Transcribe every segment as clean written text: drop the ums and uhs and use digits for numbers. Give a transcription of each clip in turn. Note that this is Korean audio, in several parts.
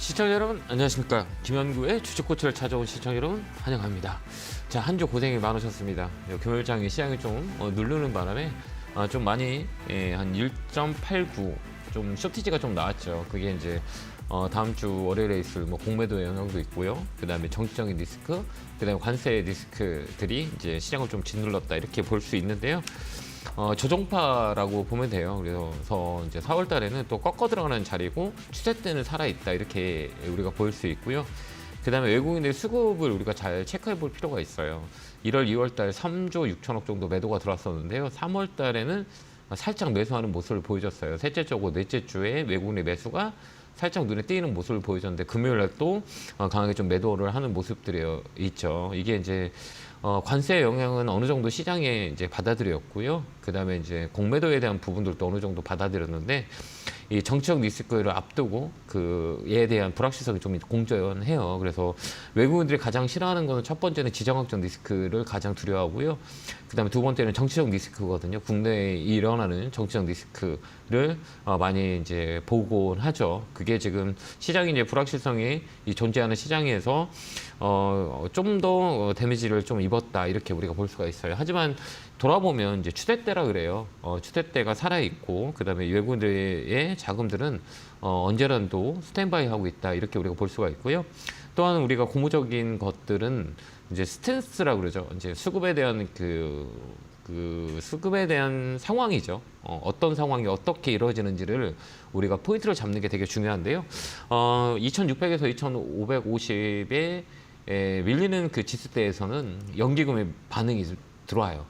시청자 여러분 안녕하십니까. 김현구의 주식코치를 찾아온 시청자 여러분 환영합니다. 자, 한 주 고생이 많으셨습니다. 금요일장에 시장이 좀 누르는 바람에 좀 많이 한 1.89 좀 쇼티지가 좀 나왔죠. 그게 이제 다음 주 월요일에 있을 뭐 공매도의 영향도 있고요. 그 다음에 정치적인 리스크, 그 다음에 관세 리스크들이 이제 시장을 좀 짓눌렀다 이렇게 볼 수 있는데요. 조정파라고 보면 돼요. 그래서 이제 4월 달에는 또 꺾어 들어가는 자리고 추세 때는 살아있다 이렇게 우리가 볼 수 있고요. 그 다음에 외국인의 수급을 우리가 잘 체크해 볼 필요가 있어요. 1월, 2월 달 3조 6천억 정도 매도가 들어왔었는데요. 3월 달에는 살짝 매수하는 모습을 보여줬어요. 셋째 주고 넷째 주에 외국인의 매수가 살짝 눈에 띄는 모습을 보여줬는데 금요일 날 또 강하게 좀 매도를 하는 모습들이 있죠. 이게 이제 관세의 영향은 어느 정도 시장에 이제 받아들였고요. 그 다음에 이제 공매도에 대한 부분들도 어느 정도 받아들였는데 이 정치적 리스크를 앞두고 그에 대한 불확실성이 좀 공존해요. 그래서 외국인들이 가장 싫어하는 거는 첫 번째는 지정학적 리스크를 가장 두려워하고요. 그 다음에 두 번째는 정치적 리스크거든요. 국내에 일어나는 정치적 리스크를 많이 이제 보곤 하죠. 그게 지금 시장이 이제 불확실성이 존재하는 시장에서 좀 더 데미지를 좀 입었다 이렇게 우리가 볼 수가 있어요. 하지만 돌아보면 이제 추세 때라 그래요. 추세 때가 살아 있고 그다음에 외국인들의 자금들은 언제라도 스탠바이 하고 있다 이렇게 우리가 볼 수가 있고요. 또한 우리가 고무적인 것들은 이제 스탠스라고 그러죠. 이제 수급에 대한 그 수급에 대한 상황이죠. 어떤 상황이 어떻게 이루어지는지를 우리가 포인트를 잡는 게 되게 중요한데요. 2600에서 2550에 밀리는 그 지수대에서는 연기금의 반응이 들어와요.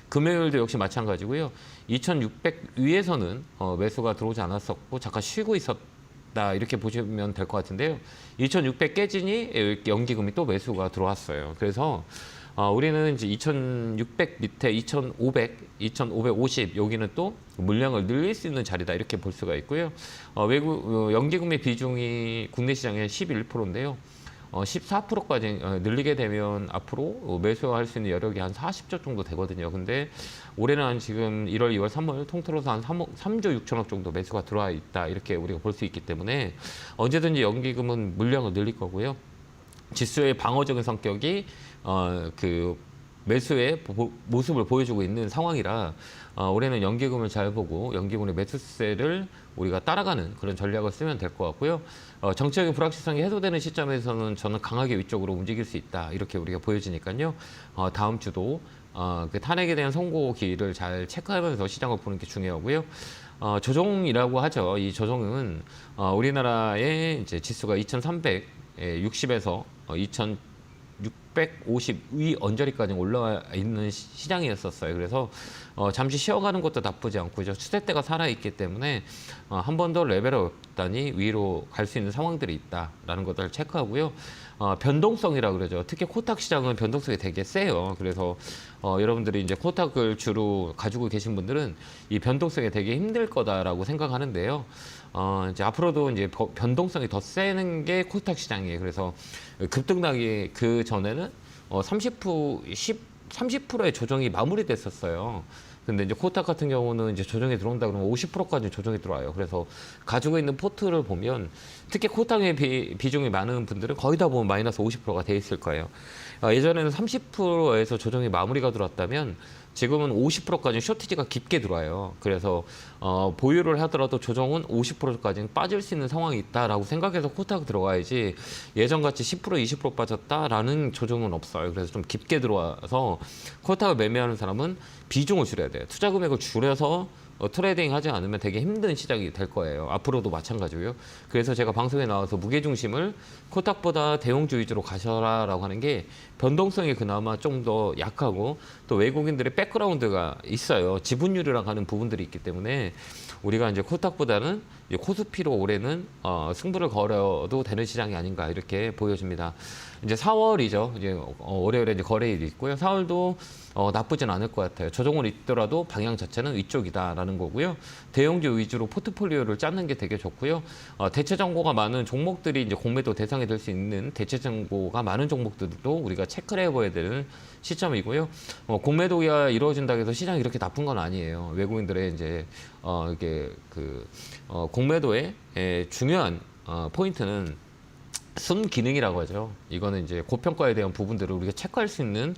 금요일도 역시 마찬가지고요. 2600 위에서는 매수가 들어오지 않았었고 잠깐 쉬고 있었다 이렇게 보시면 될 것 같은데요. 2600 깨지니 연기금이 또 매수가 들어왔어요. 그래서 우리는 이제 2600 밑에 2500, 2550 여기는 또 물량을 늘릴 수 있는 자리다 이렇게 볼 수가 있고요. 외국 연기금의 비중이 국내 시장의 11%인데요. 14%까지 늘리게 되면 앞으로 매수할 수 있는 여력이 한 40조 정도 되거든요. 근데 올해는 한 지금 1월, 2월, 3월 통틀어서 한 3조 6천억 정도 매수가 들어와 있다. 이렇게 우리가 볼 수 있기 때문에 언제든지 연기금은 물량을 늘릴 거고요. 지수의 방어적인 성격이 그 매수의 모습을 보여주고 있는 상황이라 올해는 연기금을 잘 보고 연기금의 매수세를 우리가 따라가는 그런 전략을 쓰면 될 것 같고요. 정치적인 불확실성이 해소되는 시점에서는 저는 강하게 위쪽으로 움직일 수 있다. 이렇게 우리가 보여지니까요. 다음 주도 그 탄핵에 대한 선고기를 잘 체크하면서 시장을 보는 게 중요하고요. 조정이라고 하죠. 이 조정은 우리나라의 이제 지수가 2360에서 2650 위 언저리까지 올라와 있는 시장이었었어요. 그래서 잠시 쉬어가는 것도 나쁘지 않고요. 추세대가 살아있기 때문에 한 번 더 레벨업다니 위로 갈 수 있는 상황들이 있다라는 것들을 체크하고요. 변동성이라 그러죠. 특히 코탁 시장은 변동성이 되게 세요. 그래서 여러분들이 이제 코탁을 주로 가지고 계신 분들은 이 변동성이 되게 힘들 거다라고 생각하는데요. 이제 앞으로도 이제 변동성이 더 세는 게 코탁 시장이에요. 그래서 급등락이 그 전에는 30%의 조정이 마무리됐었어요. 근데 이제 코탁 같은 경우는 이제 조정이 들어온다 그러면 50%까지 조정이 들어와요. 그래서 가지고 있는 포트를 보면 특히 코탁의 비중이 많은 분들은 거의 다 보면 마이너스 50%가 돼 있을 거예요. 예전에는 30%에서 조정이 마무리가 들어왔다면 지금은 50%까지 쇼티지가 깊게 들어와요. 그래서 보유를 하더라도 조정은 50%까지는 빠질 수 있는 상황이 있다라고 생각해서 코탁 들어가야지 예전같이 10% 20% 빠졌다라는 조정은 없어요. 그래서 좀 깊게 들어와서 코탁을 매매하는 사람은 비중을 줄여야 돼요. 투자 금액을 줄여서 트레이딩 하지 않으면 되게 힘든 시작이 될 거예요. 앞으로도 마찬가지고요. 그래서 제가 방송에 나와서 무게중심을 코탁보다 대형주 위주로 가셔라라고 하는 게 변동성이 그나마 좀 더 약하고 또 외국인들의 백그라운드가 있어요. 지분율이랑 하는 부분들이 있기 때문에 우리가 이제 코탁보다는 이제 코스피로 올해는 승부를 걸어도 되는 시장이 아닌가 이렇게 보여집니다. 이제 4월이죠. 이제 월요일에 이제 거래일이 있고요. 4월도 나쁘진 않을 것 같아요. 조정을 있더라도 방향 자체는 위쪽이다라는 거고요. 대형주 위주로 포트폴리오를 짜는 게 되게 좋고요. 대체 정보가 많은 종목들이 이제 공매도 대상이 될 수 있는 대체 정보가 많은 종목들도 우리가 체크를 해봐야 되는 시점이고요. 공매도가 이루어진다고 해서 시장이 이렇게 나쁜 건 아니에요. 외국인들의 이제 이게 공매도의 중요한 포인트는 순기능이라고 하죠. 이거는 이제 고평가에 대한 부분들을 우리가 체크할 수 있는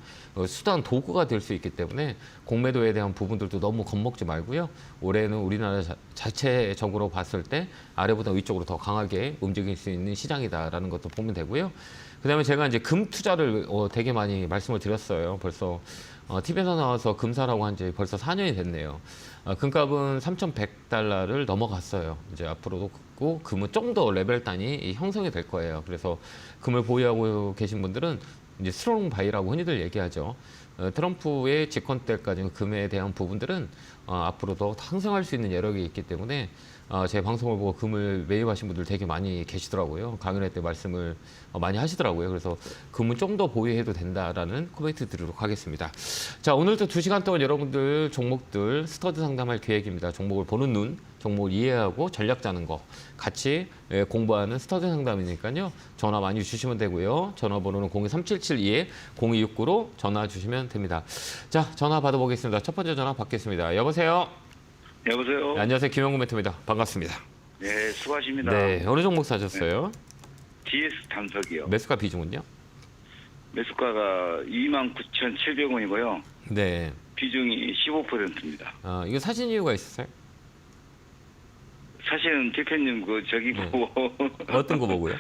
수단 도구가 될 수 있기 때문에 공매도에 대한 부분들도 너무 겁먹지 말고요. 올해는 우리나라 자체적으로 봤을 때 아래보다 위쪽으로 더 강하게 움직일 수 있는 시장이다라는 것도 보면 되고요. 그다음에 제가 이제 금 투자를 되게 많이 말씀을 드렸어요. 벌써 TV에서 나와서 금 사라고 한 지 벌써 4년이 됐네요. 금값은 3,100달러를 넘어갔어요. 이제 앞으로도 금은 좀 더 레벨 단위 형성이 될 거예요. 그래서 금을 보유하고 계신 분들은 이제 스트롱 바이라고 흔히들 얘기하죠. 트럼프의 집권 때까지 금에 대한 부분들은 앞으로도 상승할 수 있는 여력이 있기 때문에 제 방송을 보고 금을 매입하신 분들 되게 많이 계시더라고요. 강연회 때 말씀을 많이 하시더라고요. 그래서 금은 좀 더 보유해도 된다라는 코멘트 드리도록 하겠습니다. 자, 오늘도 2시간 동안 여러분들 종목들 스터디 상담할 계획입니다. 종목을 보는 눈, 종목을 이해하고 전략 짜는 거 같이 공부하는 스터디 상담이니까요. 전화 많이 주시면 되고요. 전화번호는 02377-0269로 전화 주시면 됩니다. 자, 전화 받아보겠습니다. 첫 번째 전화 받겠습니다. 여보세요? 여보세요. 네, 안녕하세요. 김영구 멘토입니다. 반갑습니다. 네, 수고하십니다. 네, 어느 종목 사셨어요? DS 단석이요. 매수가 비중은요? 매수가가 29,700원이고요. 네. 비중이 15%입니다. 이거 사신 이유가 있으세요? 사실은 대표님 저기 네. 보고 어떤 거 보고요?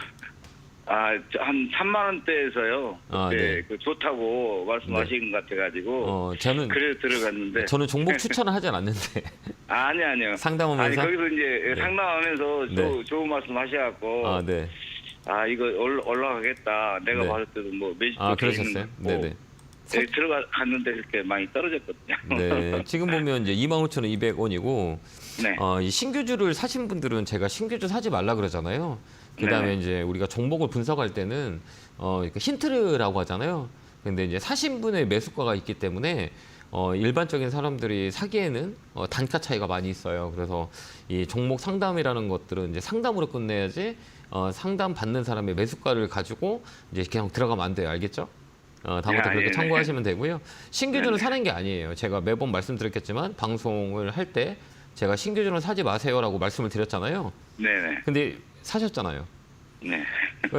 한 3만 원대에서요. 네. 좋다고 말씀하신 것 같아가지고 그래서 들어갔는데 저는 종목 추천을 하진 않는데 아니요. 상담하면서 거기서 이제 상담하면서 좋은 말씀 하셔갖고 네. 이거 올라가겠다. 내가 네. 봤을 때도 매집도 그러셨어요? 네네. 네, 들어갔는데 그렇게 많이 떨어졌거든요. 네, 지금 보면 이제 25,200원이고, 네. 이 신규주를 사신 분들은 제가 신규주 사지 말라 그러잖아요. 그 다음에 이제 우리가 종목을 분석할 때는, 힌트라고 하잖아요. 근데 이제 사신 분의 매수가가 있기 때문에, 일반적인 사람들이 사기에는 단가 차이가 많이 있어요. 그래서 이 종목 상담이라는 것들은 이제 상담으로 끝내야지, 상담 받는 사람의 매수가를 가지고 이제 그냥 들어가면 안 돼요. 알겠죠? 다음부터 그렇게 참고하시면 되고요. 신규주는 사는 게 아니에요. 제가 매번 말씀드렸겠지만 방송을 할 때 제가 신규주는 사지 마세요라고 말씀을 드렸잖아요. 네네. 근데 사셨잖아요. 네.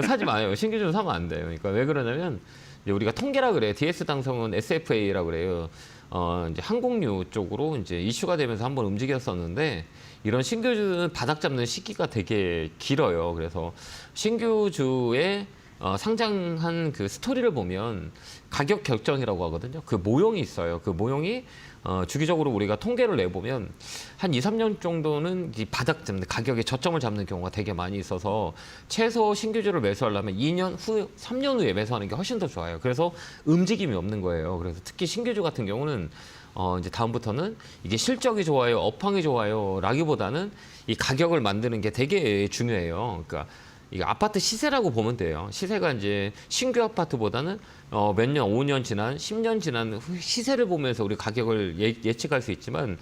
사지 마요. 신규주는 사면 안 돼요. 그러니까 왜 그러냐면 이제 우리가 통계라 그래요. DS 당성은 SFA라고 그래요. 이제 항공유 쪽으로 이제 이슈가 되면서 한번 움직였었는데 이런 신규주는 바닥 잡는 시기가 되게 길어요. 그래서 신규주의 상장한 그 스토리를 보면 가격 결정이라고 하거든요. 그 모형이 있어요. 그 모형이 주기적으로 우리가 통계를 내보면 한 2, 3년 정도는 이 바닥 잡는 가격의 저점을 잡는 경우가 되게 많이 있어서 최소 신규주를 매수하려면 2년 후, 3년 후에 매수하는 게 훨씬 더 좋아요. 그래서 움직임이 없는 거예요. 그래서 특히 신규주 같은 경우는 이제 다음부터는 이게 실적이 좋아요, 업황이 좋아요, 라기보다는 이 가격을 만드는 게 되게 중요해요. 그러니까 이게 아파트 시세라고 보면 돼요. 시세가 이제 신규 아파트보다는 몇 년, 5년 지난, 10년 지난 시세를 보면서 우리 가격을 예측할 수 있지만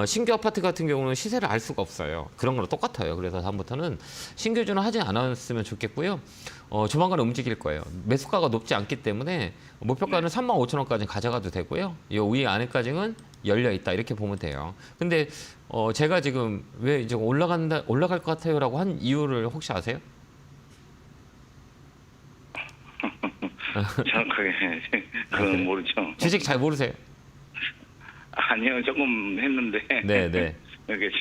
신규 아파트 같은 경우는 시세를 알 수가 없어요. 그런 거랑 똑같아요. 그래서 다음부터는 신규주는 하지 않았으면 좋겠고요. 조만간 움직일 거예요. 매수가가 높지 않기 때문에 목표가는 35,000원까지 가져가도 되고요. 이 위에 안에까지는 열려 있다 이렇게 보면 돼요. 근데 제가 지금 왜 이제 올라갈 것 같아요라고 한 이유를 혹시 아세요? 정확하게 그건 모르죠. 주식 잘 모르세요? 아니요, 조금 했는데. 네. 이렇게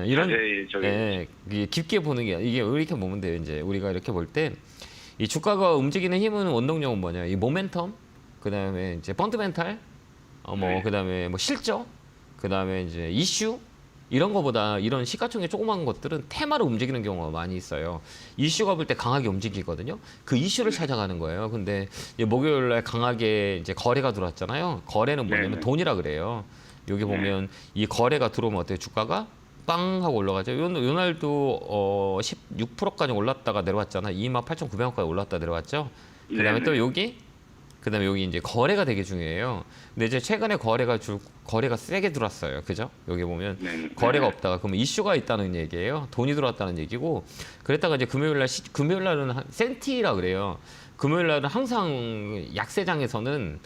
이런 자세히 이게 깊게 보는 게 이게 이렇게 보면 돼요. 이제 우리가 이렇게 볼 때 이 주가가 움직이는 힘은 원동력은 뭐냐? 이 모멘텀, 그다음에 이제 펀드멘탈, 그다음에 뭐 실적, 그다음에 이제 이슈 이런 거보다 이런 시가총액 조그만 것들은 테마로 움직이는 경우가 많이 있어요. 이슈가 볼 때 강하게 움직이거든요. 그 이슈를 찾아가는 거예요. 근데 목요일 날 강하게 이제 거래가 들어왔잖아요. 거래는 뭐냐면 돈이라 그래요. 여기 보면 이 거래가 들어오면 어때요? 주가가 빵 하고 올라가죠. 요 날도 16%까지 올랐다가 내려왔잖아. 28,900원까지 올랐다 내려왔죠. 그다음에 또 그다음에 여기 이제 거래가 되게 중요해요. 근데 이제 최근에 거래가 세게 들어왔어요. 그죠? 여기 보면 거래가 없다가 그러면 이슈가 있다는 얘기예요. 돈이 들어왔다는 얘기고. 그랬다가 이제 금요일 날은 센티라 그래요. 금요일 날은 항상 약세장에서는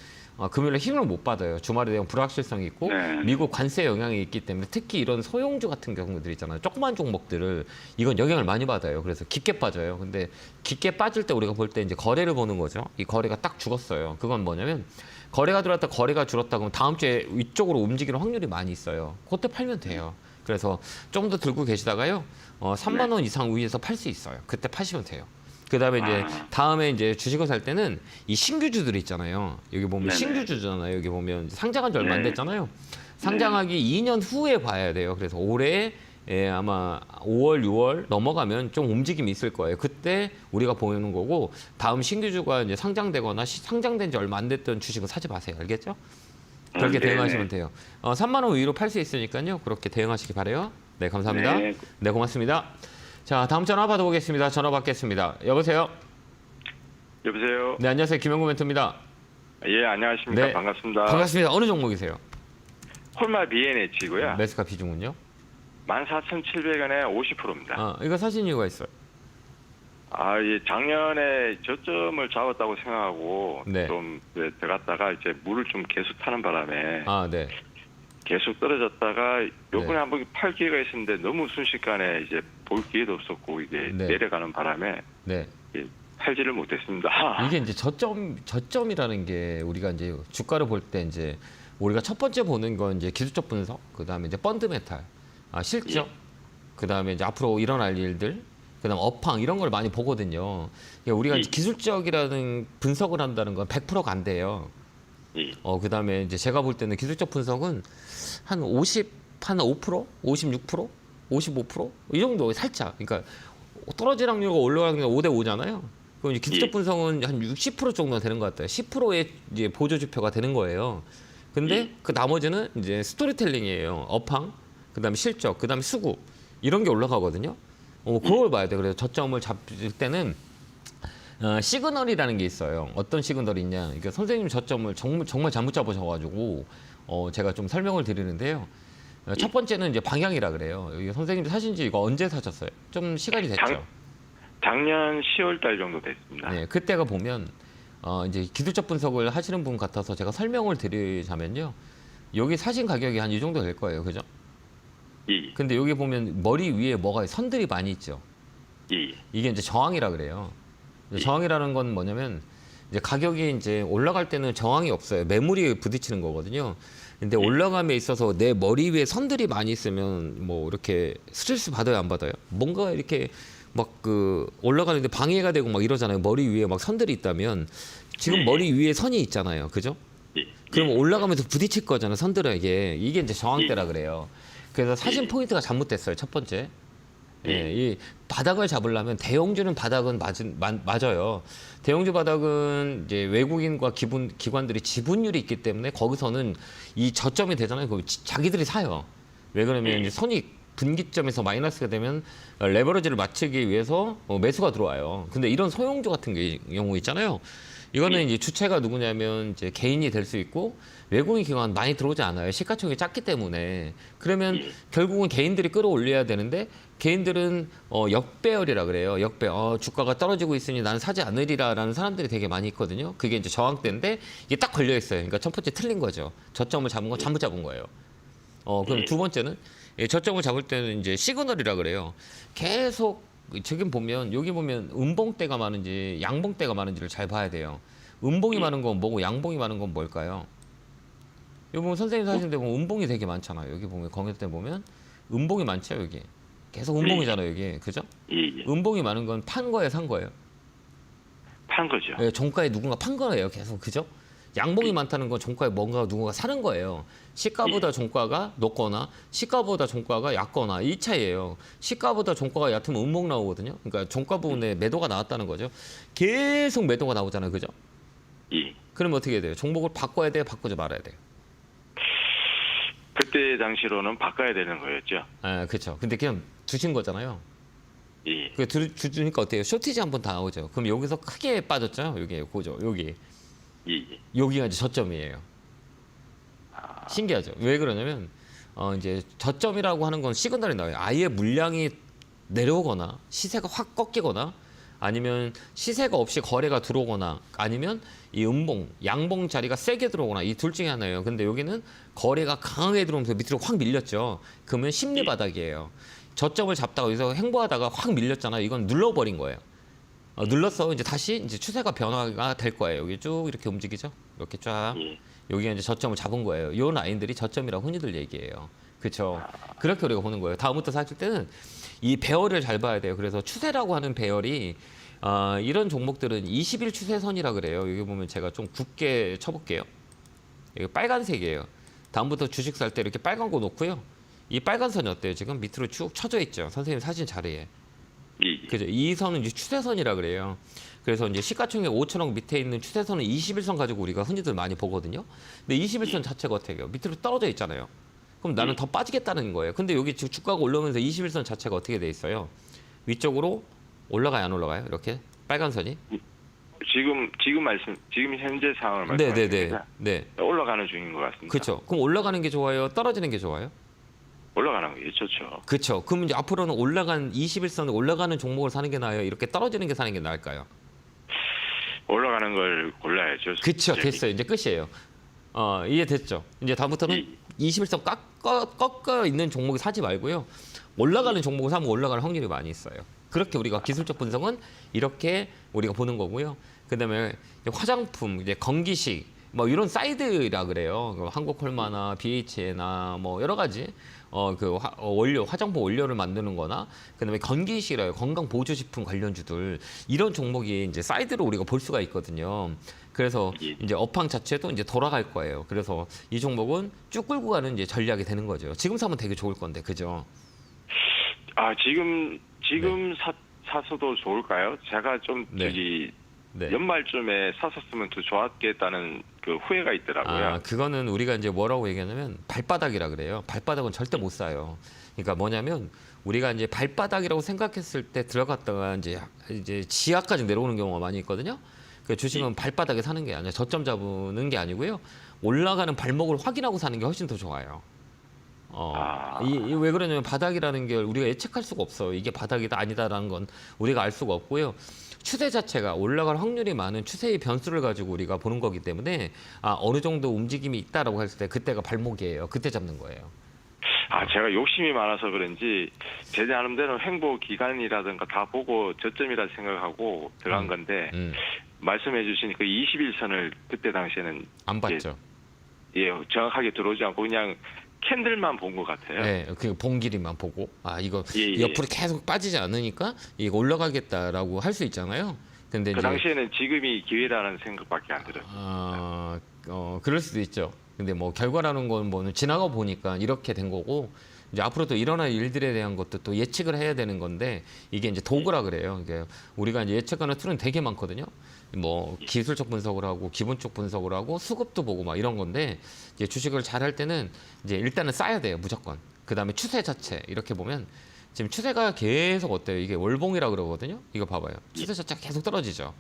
금요일에 힘을 못 받아요. 주말에 대한 불확실성이 있고 네. 미국 관세 영향이 있기 때문에 특히 이런 소형주 같은 경우들 있잖아요. 조그만 종목들을 이건 영향을 많이 받아요. 그래서 깊게 빠져요. 근데 깊게 빠질 때 우리가 볼 때 이제 거래를 보는 거죠. 이 거래가 딱 죽었어요. 그건 뭐냐면 거래가 들어왔다 거래가 줄었다 그러면 다음 주에 위쪽으로 움직이는 확률이 많이 있어요. 그때 팔면 돼요. 그래서 좀 더 들고 계시다가요. 3만 원 이상 위에서 팔 수 있어요. 그때 파시면 돼요. 그다음에 이제 다음에 이제 주식을 살 때는 이 신규주들 있잖아요. 여기 보면 네네. 신규주잖아요. 여기 보면 상장한 지 얼마 안 네. 됐잖아요. 상장하기 2년 후에 봐야 돼요. 그래서 올해 아마 5월, 6월 넘어가면 좀 움직임이 있을 거예요. 그때 우리가 보이는 거고 다음 신규주가 이제 상장되거나 상장된 지 얼마 안 됐던 주식은 사지 마세요. 알겠죠? 그렇게 대응하시면 돼요. 3만 원 위로 팔 수 있으니까요. 그렇게 대응하시기 바라요. 네, 감사합니다. 네. 네, 고맙습니다. 자, 다음 전화 받아보겠습니다. 전화 받겠습니다. 여보세요? 여보세요. 네, 안녕하세요. 김영구 멘토입니다. 예, 안녕하십니까. 네. 반갑습니다. 반갑습니다. 어느 종목이세요? 홀마 BNH고요. 매수가 비중은요? 14,700원에 50%입니다. 이거 사신 이유가 있어요. 예, 작년에 저점을 잡았다고 생각하고 네. 좀 들어갔다가 이제 물을 좀 계속 타는 바람에 네. 계속 떨어졌다가 요번에 네. 한번 팔 기회가 있었는데 너무 순식간에 이제 볼 기회도 없었고 이게 네. 내려가는 바람에 네. 팔지를 못했습니다. 이게 이제 저점이라는 게 우리가 이제 주가를 볼 때 이제 우리가 첫 번째 보는 건 이제 기술적 분석, 그다음에 이제 펀드 메탈, 실적, 그다음에 이제 앞으로 일어날 일들, 그다음 업황 이런 걸 많이 보거든요. 그러니까 우리가 이제 기술적이라는 분석을 한다는 건 100%가 안 돼요. 그다음에 이제 제가 볼 때는 기술적 분석은 한 5, 56%, 55%? 이 정도 살짝. 그러니까 떨어질 확률과 올라가는 게 5대 5잖아요. 그럼 이제 기술적 분석은 한 60% 정도 되는 것 같아요. 10%의 이제 보조 지표가 되는 거예요. 근데 그 나머지는 이제 스토리텔링이에요. 업황, 그다음에 실적, 그다음에 수급 이런 게 올라가거든요. 그걸 봐야 돼. 그래서 저점을 잡을 때는 시그널이라는 게 있어요. 어떤 시그널이 있냐? 그러니까 선생님 저점을 정말 잘못 잡으셔가지고 제가 좀 설명을 드리는데요. 첫 번째는 이제 방향이라 그래요. 이게 선생님 사신 지 이거 언제 사셨어요? 좀 시간이 됐죠? 작년 10월달 정도 됐습니다. 네, 그때가 보면 이제 기술적 분석을 하시는 분 같아서 제가 설명을 드리자면요. 여기 사신 가격이 한 이 정도 될 거예요. 그죠? 근데 여기 보면 머리 위에 뭐가 선들이 많이 있죠. 이게 이제 저항이라 그래요. 저항이라는 건 뭐냐면 이제 가격이 이제 올라갈 때는 저항이 없어요. 매물이 부딪히는 거거든요. 근데 올라감에 있어서 내 머리 위에 선들이 많이 있으면 뭐 이렇게 스트레스 받아요, 안 받아요? 뭔가 이렇게 막 올라가는데 방해가 되고 막 이러잖아요. 머리 위에 막 선들이 있다면 지금 머리 위에 선이 있잖아요. 그죠? 그럼 올라가면서 부딪힐 거잖아요. 선들에게. 이게 이제 저항대라 그래요. 그래서 사진 포인트가 잘못됐어요. 첫 번째. 이 바닥을 잡으려면 대형주는 바닥은 맞아요. 대형주 바닥은 이제 외국인과 기관들이 지분율이 있기 때문에 거기서는 이 저점이 되잖아요. 자기들이 사요. 왜 그러면 이제 손익 분기점에서 마이너스가 되면 레버리지를 맞추기 위해서 매수가 들어와요. 근데 이런 소형주 같은 경우 있잖아요. 이거는 이제 주체가 누구냐면 이제 개인이 될 수 있고 외국인 기관 많이 들어오지 않아요. 시가총액이 작기 때문에. 그러면 결국은 개인들이 끌어올려야 되는데 개인들은 역배열이라 그래요. 역배. 주가가 떨어지고 있으니 나는 사지 않으리라라는 사람들이 되게 많이 있거든요. 그게 이제 저항대인데 이게 딱 걸려 있어요. 그러니까 첫 번째 틀린 거죠. 저점을 잡은 건 잘못 잡은 거예요. 그럼 두 번째는 저점을 잡을 때는 이제 시그널이라 그래요. 계속 지금 보면 여기 보면 음봉대가 많은지 양봉대가 많은지를 잘 봐야 돼요. 음봉이 많은 건 뭐고 양봉이 많은 건 뭘까요? 여기 보면 선생님 사시는 데 보면 음봉이 되게 많잖아요. 여기 보면 광역대 보면 음봉이 많죠. 여기 계속 음봉이잖아요. 여기 그죠? 음봉이 많은 건 판 거예요, 산 거예요? 판 거죠. 네, 종가에 누군가 판 거예요. 계속 그죠? 양봉이 많다는 건 종가에 뭔가 누군가 사는 거예요. 시가보다 종가가 높거나 시가보다 종가가 얕거나 이 차이예요. 시가보다 종가가 얕으면 음봉 나오거든요. 그러니까 종가 부분에 매도가 나왔다는 거죠. 계속 매도가 나오잖아요. 그죠? 그럼 어떻게 해야 돼요? 종목을 바꿔야 돼요? 바꾸지 말아야 돼요? 그때 당시로는 바꿔야 되는 거였죠. 그렇죠. 근데 그냥 두신 거잖아요. 그 두니까 어때요? 쇼티지 한번 다 나오죠. 그럼 여기서 크게 빠졌죠. 여기 보죠. 여기가 이제 저점이에요. 신기하죠. 왜 그러냐면 이제 저점이라고 하는 건 시그널이 나와요. 아예 물량이 내려오거나 시세가 확 꺾이거나 아니면 시세가 없이 거래가 들어오거나 아니면 이 음봉, 양봉 자리가 세게 들어오거나 이 둘 중에 하나예요. 근데 여기는 거래가 강하게 들어오면서 밑으로 확 밀렸죠. 그러면 심리 바닥이에요. 저점을 잡다가 여기서 행보하다가 확 밀렸잖아요. 이건 눌러버린 거예요. 눌렀어. 이제 다시 이제 추세가 변화가 될 거예요. 여기 쭉 이렇게 움직이죠. 이렇게 쫙. 여기가 이제 저점을 잡은 거예요. 요 라인들이 저점이라고 흔히들 얘기해요. 그렇죠. 그렇게 우리가 보는 거예요. 다음부터 사실 때는 이 배열을 잘 봐야 돼요. 그래서 추세라고 하는 배열이 이런 종목들은 20일 추세선이라 그래요. 여기 보면 제가 좀 굵게 쳐볼게요. 여기 빨간색이에요. 다음부터 주식 살 때 이렇게 빨간 거 놓고요. 이 빨간 선이 어때요? 지금 밑으로 쭉 쳐져 있죠. 선생님 사진 잘해. 그죠? 이 선은 이제 추세선이라 그래요. 그래서 이제 시가총액 5천억 밑에 있는 추세선은 21선 가지고 우리가 흔히들 많이 보거든요. 근데 21선 자체가 어떻게 해요? 밑으로 떨어져 있잖아요. 그럼 나는 더 빠지겠다는 거예요. 근데 여기 지금 주가가 올라오면서 21선 자체가 어떻게 돼 있어요? 위쪽으로 올라가요, 안 올라가요? 이렇게 빨간 선이? 지금 현재 상황을 말씀하십니다. 네. 올라가는 중인 것 같습니다. 그렇죠. 그럼 올라가는 게 좋아요? 떨어지는 게 좋아요? 올라가는 게 좋죠. 그렇죠. 그럼 이제 앞으로는 올라간 21선에 올라가는 종목을 사는 게 나아요? 이렇게 떨어지는 게 사는 게 나을까요? 올라가는 걸 골라야죠. 그렇죠. 됐어요. 이제 끝이에요. 이해됐죠? 이제 다음부터는 21선 꺾어 있는 종목을 사지 말고요. 올라가는 종목을 사면 올라갈 확률이 많이 있어요. 그렇게 우리가 기술적 분석은 이렇게 우리가 보는 거고요. 그다음에 화장품, 이제 건기식 뭐 이런 사이드라 그래요. 한국콜마나 BH나 뭐 여러 가지 원료, 화장품 원료를 만드는거나 그다음에 건기식이라요. 건강보조식품 관련주들 이런 종목이 이제 사이드로 우리가 볼 수가 있거든요. 그래서 이제 업황 자체도 이제 돌아갈 거예요. 그래서 이 종목은 쭉 끌고 가는 이제 전략이 되는 거죠. 지금 사면 되게 좋을 건데, 그죠? 지금 사서도 좋을까요? 제가 좀 연말쯤에 샀었으면 더 좋았겠다는 그 후회가 있더라고요. 그거는 우리가 이제 뭐라고 얘기하냐면 발바닥이라 그래요. 발바닥은 절대 못 사요. 그러니까 뭐냐면 우리가 이제 발바닥이라고 생각했을 때 들어갔다가 이제 지하까지 내려오는 경우가 많이 있거든요. 그 주식은 발바닥에 사는 게 아니라 저점 잡는 게 아니고요. 올라가는 발목을 확인하고 사는 게 훨씬 더 좋아요. 왜 그러냐면 바닥이라는 게 우리가 예측할 수가 없어요. 이게 바닥이다 아니다라는 건 우리가 알 수가 없고요. 추세 자체가 올라갈 확률이 많은 추세의 변수를 가지고 우리가 보는 거기 때문에 어느 정도 움직임이 있다라고 했을 때 그때가 발목이에요. 그때 잡는 거예요. 제가 욕심이 많아서 그런지 제 나름대로 행보 기간이라든가 다 보고 저점이라 생각하고 들어간 건데 말씀해 주신 그 21선을 그때 당시에는 안 봤죠. 정확하게 들어오지 않고 그냥 캔들만 본 것 같아요. 네, 그 봉길이만 보고 이거 옆으로 계속 빠지지 않으니까 이거 올라가겠다라고 할 수 있잖아요. 근데 그 당시에는 지금이 기회라는 생각밖에 안 들었어요. 그럴 수도 있죠. 근데 뭐 결과라는 건 뭐는 지나가 보니까 이렇게 된 거고 이제 앞으로 또 일어날 일들에 대한 것도 또 예측을 해야 되는 건데 이게 이제 도구라 그래요. 이게 우리가 이제 예측하는 툴은 되게 많거든요. 뭐 기술적 분석을 하고 기본적 분석을 하고 수급도 보고 막 이런 건데 이제 주식을 잘 할 때는 이제 일단은 싸야 돼요, 무조건. 그다음에 추세 자체 이렇게 보면 지금 추세가 계속 어때요? 이게 월봉이라 그러거든요. 이거 봐봐요. 추세 자체가 계속 떨어지죠.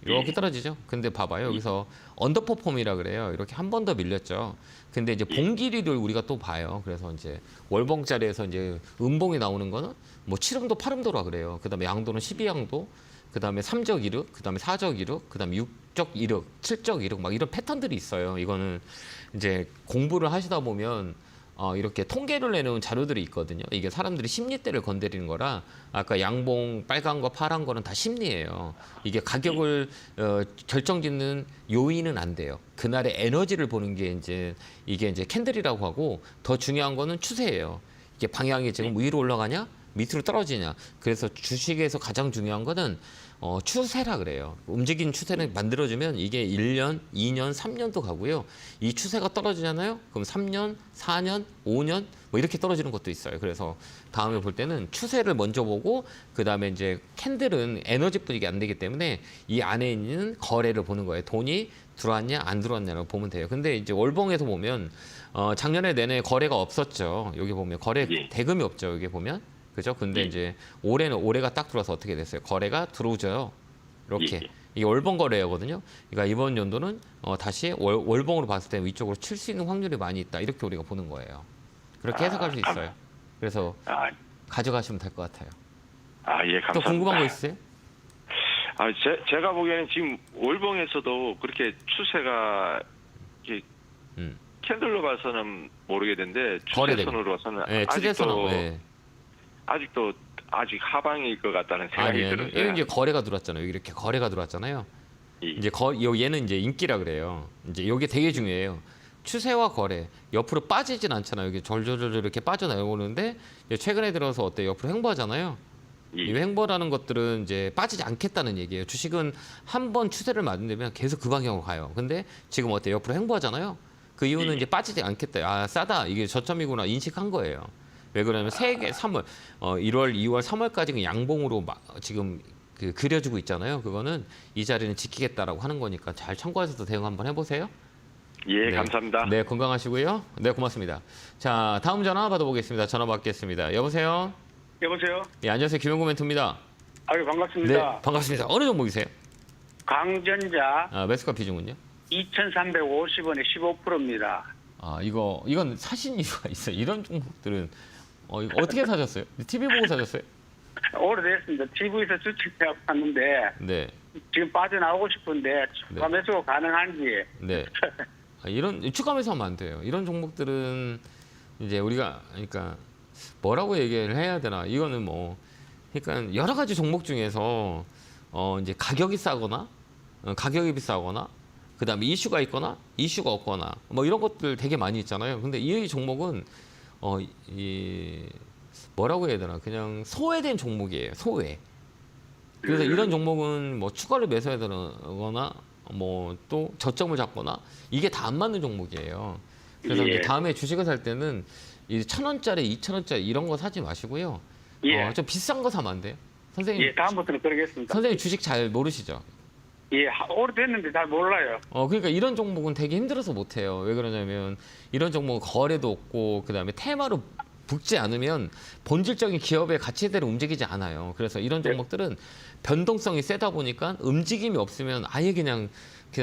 이렇게 떨어지죠. 근데 봐봐요. 여기서 언더퍼폼이라 그래요. 이렇게 한 번 더 밀렸죠. 근데 이제 봉길이를 우리가 또 봐요. 그래서 이제 월봉 자리에서 이제 음봉이 나오는 거는 뭐 7음도 8음도라 그래요. 그다음에 양도는 12양도, 그다음에 3적 이륵, 그다음에 4적 이륵, 그다음에 6적 이륵, 7적 이륵 막 이런 패턴들이 있어요. 이거는 이제 공부를 하시다 보면 이렇게 통계를 내놓은 자료들이 있거든요. 이게 사람들이 심리대를 건드리는 거라 아까 양봉 빨간 거 파란 거는 다 심리예요. 이게 가격을 결정짓는 요인은 안 돼요. 그날의 에너지를 보는 게 이게 이제 캔들이라고 하고 더 중요한 거는 추세예요. 이게 방향이 지금 위로 올라가냐 밑으로 떨어지냐. 그래서 주식에서 가장 중요한 거는 추세라 그래요. 움직이는 추세를 만들어주면 이게 1년, 2년, 3년도 가고요. 이 추세가 떨어지잖아요. 그럼 3년, 4년, 5년 뭐 이렇게 떨어지는 것도 있어요. 그래서 다음에 볼 때는 추세를 먼저 보고 그 다음에 이제 캔들은 에너지 뿌리기 안 되기 때문에 이 안에 있는 거래를 보는 거예요. 돈이 들어왔냐 안 들어왔냐라고 보면 돼요. 근데 이제 월봉에서 보면 작년에 내내 거래가 없었죠. 여기 보면 거래 대금이 없죠. 여기 보면. 그죠? 근데 이제 올해가 딱 들어와서 어떻게 됐어요? 거래가 들어오죠. 이렇게. 이게 월봉 거래거든요. 그러니까 이번 연도는 다시 월봉으로 봤을 때 위쪽으로 칠 수 있는 확률이 많이 있다. 이렇게 우리가 보는 거예요. 그렇게 해석할 수 있어요. 그래서 가져가시면 될 것 같아요. 예, 감사합니다. 또 궁금한 거 있어요? 제가 보기에는 지금 월봉에서도 그렇게 추세가 이렇게 캔들로 봐서는 모르겠는데 추세선으로서는 네, 추세선으로 아직도 아직 하방일 것 같다는 생각이 들어요. 여기 이제 거래가 들어왔잖아요. 여기 이렇게 거래가 들어왔잖아요. 이제 얘는 이제 인기라 그래요. 이제 이게 되게 중요해요. 추세와 거래 옆으로 빠지진 않잖아요. 여기 절절절 이렇게 빠져나오는데 최근에 들어서 어때? 옆으로 횡보하잖아요. 이 횡보라는 것들은 이제 빠지지 않겠다는 얘기예요. 주식은 한번 추세를 만들면 계속 그 방향으로 가요. 근데 지금 어때? 옆으로 횡보하잖아요. 그 이유는 이제 빠지지 않겠다. 아, 싸다. 이게 저점이구나 인식한 거예요. 왜 그러냐면 세계 3월, 1월, 2월, 3월까지는 양봉으로 지금 그려주고 있잖아요. 그거는 이 자리는 지키겠다라고 하는 거니까 잘 참고해서 대응 한번 해보세요. 예, 감사합니다. 네, 건강하시고요. 네, 고맙습니다. 자, 다음 전화 받아보겠습니다. 전화 받겠습니다. 여보세요? 여보세요? 네, 안녕하세요. 김영구 멘토입니다. 아유, 반갑습니다. 네, 반갑습니다. 어느 종목이세요? 강전자 매수가 비중은요? 2,350원에 15%입니다. 이건 사신 이유가 있어요. 이런 종목들은 이거 어떻게 사셨어요? TV 보고 사셨어요? 오래됐습니다. TV에서 추측해 봤는데 네. 지금 빠져나오고 싶은데 추가 매수가 가능한지. 네. 이런 추가 매수하면 안 돼요. 이런 종목들은 이제 우리가 그러니까 뭐라고 얘기를 해야 되나? 이거는 뭐 그러니까 여러 가지 종목 중에서 이제 가격이 싸거나 가격이 비싸거나 그다음에 이슈가 있거나 이슈가 없거나 뭐 이런 것들 되게 많이 있잖아요. 근데 이 종목은 뭐라고 해야 되나? 그냥 소외된 종목이에요. 소외. 그래서 이런 종목은 뭐 추가로 매수해야 되거나 뭐 또 저점을 잡거나 이게 다 안 맞는 종목이에요. 그래서 이제 다음에 주식을 살 때는 이 1,000원짜리, 2,000원짜리 이런 거 사지 마시고요. 좀 비싼 거 사면 안 돼요? 선생님. 예, 다음부터는 그러겠습니다. 선생님 주식 잘 모르시죠? 예, 오래됐는데 잘 몰라요. 그러니까 이런 종목은 되게 힘들어서 못 해요. 왜 그러냐면 이런 종목은 거래도 없고 그다음에 테마로 붙지 않으면 본질적인 기업의 가치대로 움직이지 않아요. 그래서 이런 종목들은 변동성이 세다 보니까 움직임이 없으면 아예 그냥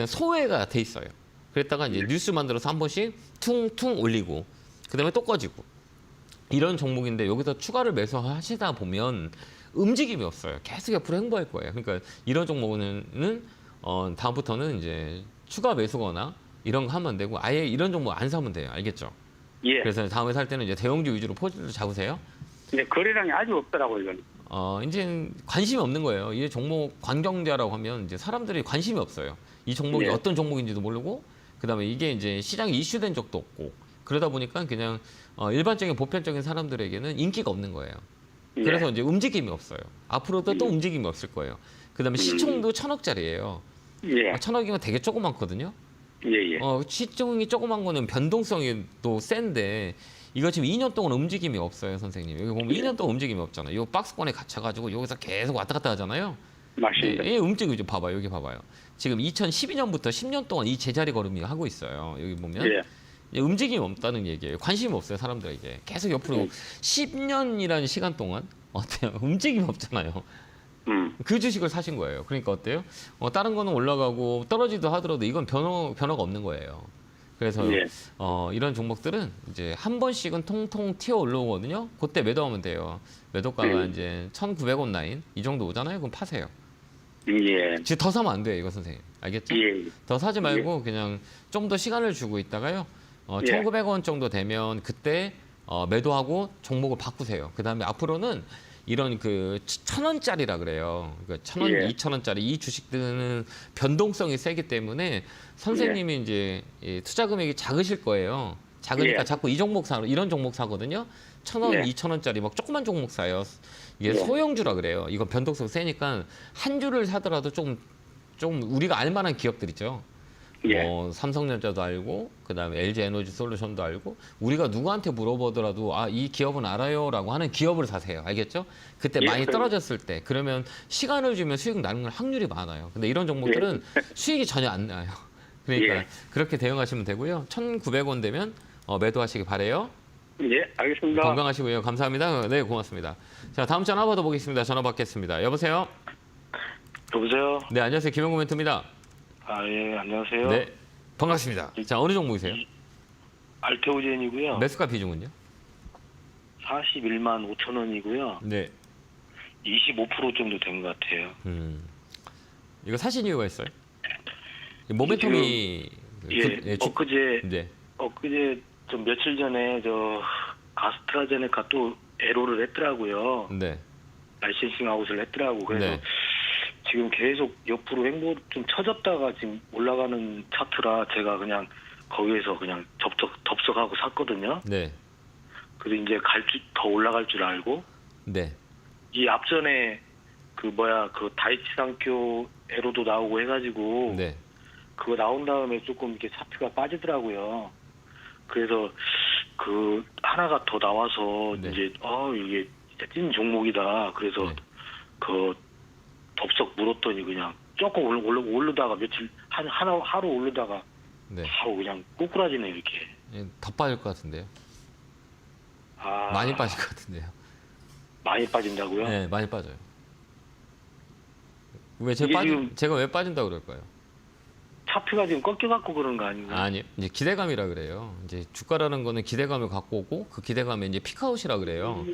소외가 돼 있어요. 그랬다가 이제 뉴스 만들어서 한 번씩 퉁퉁 올리고 그다음에 또 꺼지고 이런 종목인데 여기서 추가를 매수하시다 보면 움직임이 없어요. 계속 옆으로 횡보할 거예요. 그러니까 이런 종목은 다음부터는 이제 추가 매수거나 이런 거 하면 안 되고 아예 이런 종목 안 사면 돼요. 알겠죠? 예. 그래서 다음에 살 때는 이제 대형주 위주로 포지를 잡으세요. 근데 거래량이 아주 없더라고요, 이건. 이제 관심이 없는 거예요. 이 종목 관경자라고 하면 이제 사람들이 관심이 없어요. 이 종목이 어떤 종목인지도 모르고 그다음에 이게 이제 시장에 이슈된 적도 없고 그러다 보니까 그냥 일반적인 보편적인 사람들에게는 인기가 없는 거예요. 그래서 이제 움직임이 없어요. 앞으로도 또 움직임이 없을 거예요. 그다음에 시총도 1,000억짜리예요. 1,000억이면 되게 조그맣거든요. 시총이 조그만 거는 변동성이 또 센데 이거 지금 2년 동안 움직임이 없어요, 선생님. 여기 보면 2년 동안 움직임이 없잖아요. 이 박스권에 갇혀가지고 여기서 계속 왔다 갔다 하잖아요. 맞습니다. 움직이죠. 봐봐요. 여기 봐봐요. 지금 2012년부터 10년 동안 이 제자리 걸음이 하고 있어요. 여기 보면 움직임이 없다는 얘기예요. 관심이 없어요, 사람들에게. 계속 옆으로 10년이라는 시간 동안 어때요? 움직임이 없잖아요. 그 주식을 사신 거예요. 그러니까 어때요? 다른 거는 올라가고 떨어지도 하더라도 이건 변화가 없는 거예요. 그래서 이런 종목들은 이제 한 번씩은 통통 튀어 올라오거든요. 그때 매도하면 돼요. 매도가가 이제 1,900원 라인 이 정도 오잖아요. 그럼 파세요. 지금 더 사면 안 돼요, 이거 선생님. 알겠죠? 더 사지 말고 그냥 좀 더 시간을 주고 있다가요. 1,900원 정도 되면 그때 매도하고 종목을 바꾸세요. 그다음에 앞으로는 이런 1,000원짜리라 그래요. 그러니까 1,000원, 2,000원짜리 이 주식들은 변동성이 세기 때문에 선생님이 이제 투자 금액이 작으실 거예요. 작으니까 자꾸 이런 종목 사거든요. 1,000원, 2,000원짜리 막 조그만 종목 사요. 이게 소형주라 그래요. 이건 변동성 세니까 한 주를 사더라도 좀 우리가 알만한 기업들이죠. 뭐 삼성전자도 알고 그다음에 LG에너지솔루션도 알고 우리가 누구한테 물어보더라도 이 기업은 알아요라고 하는 기업을 사세요. 알겠죠? 그때 많이 떨어졌을 때 그러면 시간을 주면 수익 나는 확률이 많아요. 근데 이런 종목들은 수익이 전혀 안 나요. 그러니까 그렇게 대응하시면 되고요. 1,900원 되면 매도하시기 바래요. 알겠습니다. 건강하시고요. 감사합니다. 네, 고맙습니다. 자, 다음 전화 받아보겠습니다. 전화 받겠습니다. 여보세요? 여보세요? 네, 안녕하세요. 김영구 멘토입니다. 예, 안녕하세요. 네, 반갑습니다. 자, 어느 종목이세요? 알테오젠이고요. 매수가 비중은요? 41만 5천 원이고요. 네. 25% 정도 된 것 같아요. 이거 사신 이유가 있어요? 모멘텀이 엊그제 좀 며칠 전에 저 아스트라제네카 또 에로를 했더라고요. 네. 라이센싱 아웃을 했더라고. 그래서 네. 지금 계속 옆으로 횡보 좀 쳐졌다가 지금 올라가는 차트라 제가 그냥 거기에서 그냥 덥석하고 샀거든요. 네. 그래서 이제 더 올라갈 줄 알고 네. 이 앞전에 그 다이치상쿄 에로도 나오고 해가지고 네. 그거 나온 다음에 조금 이렇게 차트가 빠지더라고요. 그래서 그 하나가 더 나와서 네. 이제 이게 진짜 찐 종목이다. 그래서 네. 그 덥석 물었더니 그냥 조금 오르다가 며칠 하루 오르다가 네. 바로 그냥 꼬꾸라지네 이렇게. 더 빠질 것 같은데요. 많이 빠질 것 같은데요. 많이 빠진다고요? 네, 많이 빠져요. 왜 지금 제가 왜 빠진다고 그럴까요? 차트가 지금 꺾여갖고 그런 거 아닌가요? 아니요. 이제 기대감이라 그래요. 이제 주가라는 거는 기대감을 갖고 오고 그 기대감에 이제 피크아웃이라 그래요.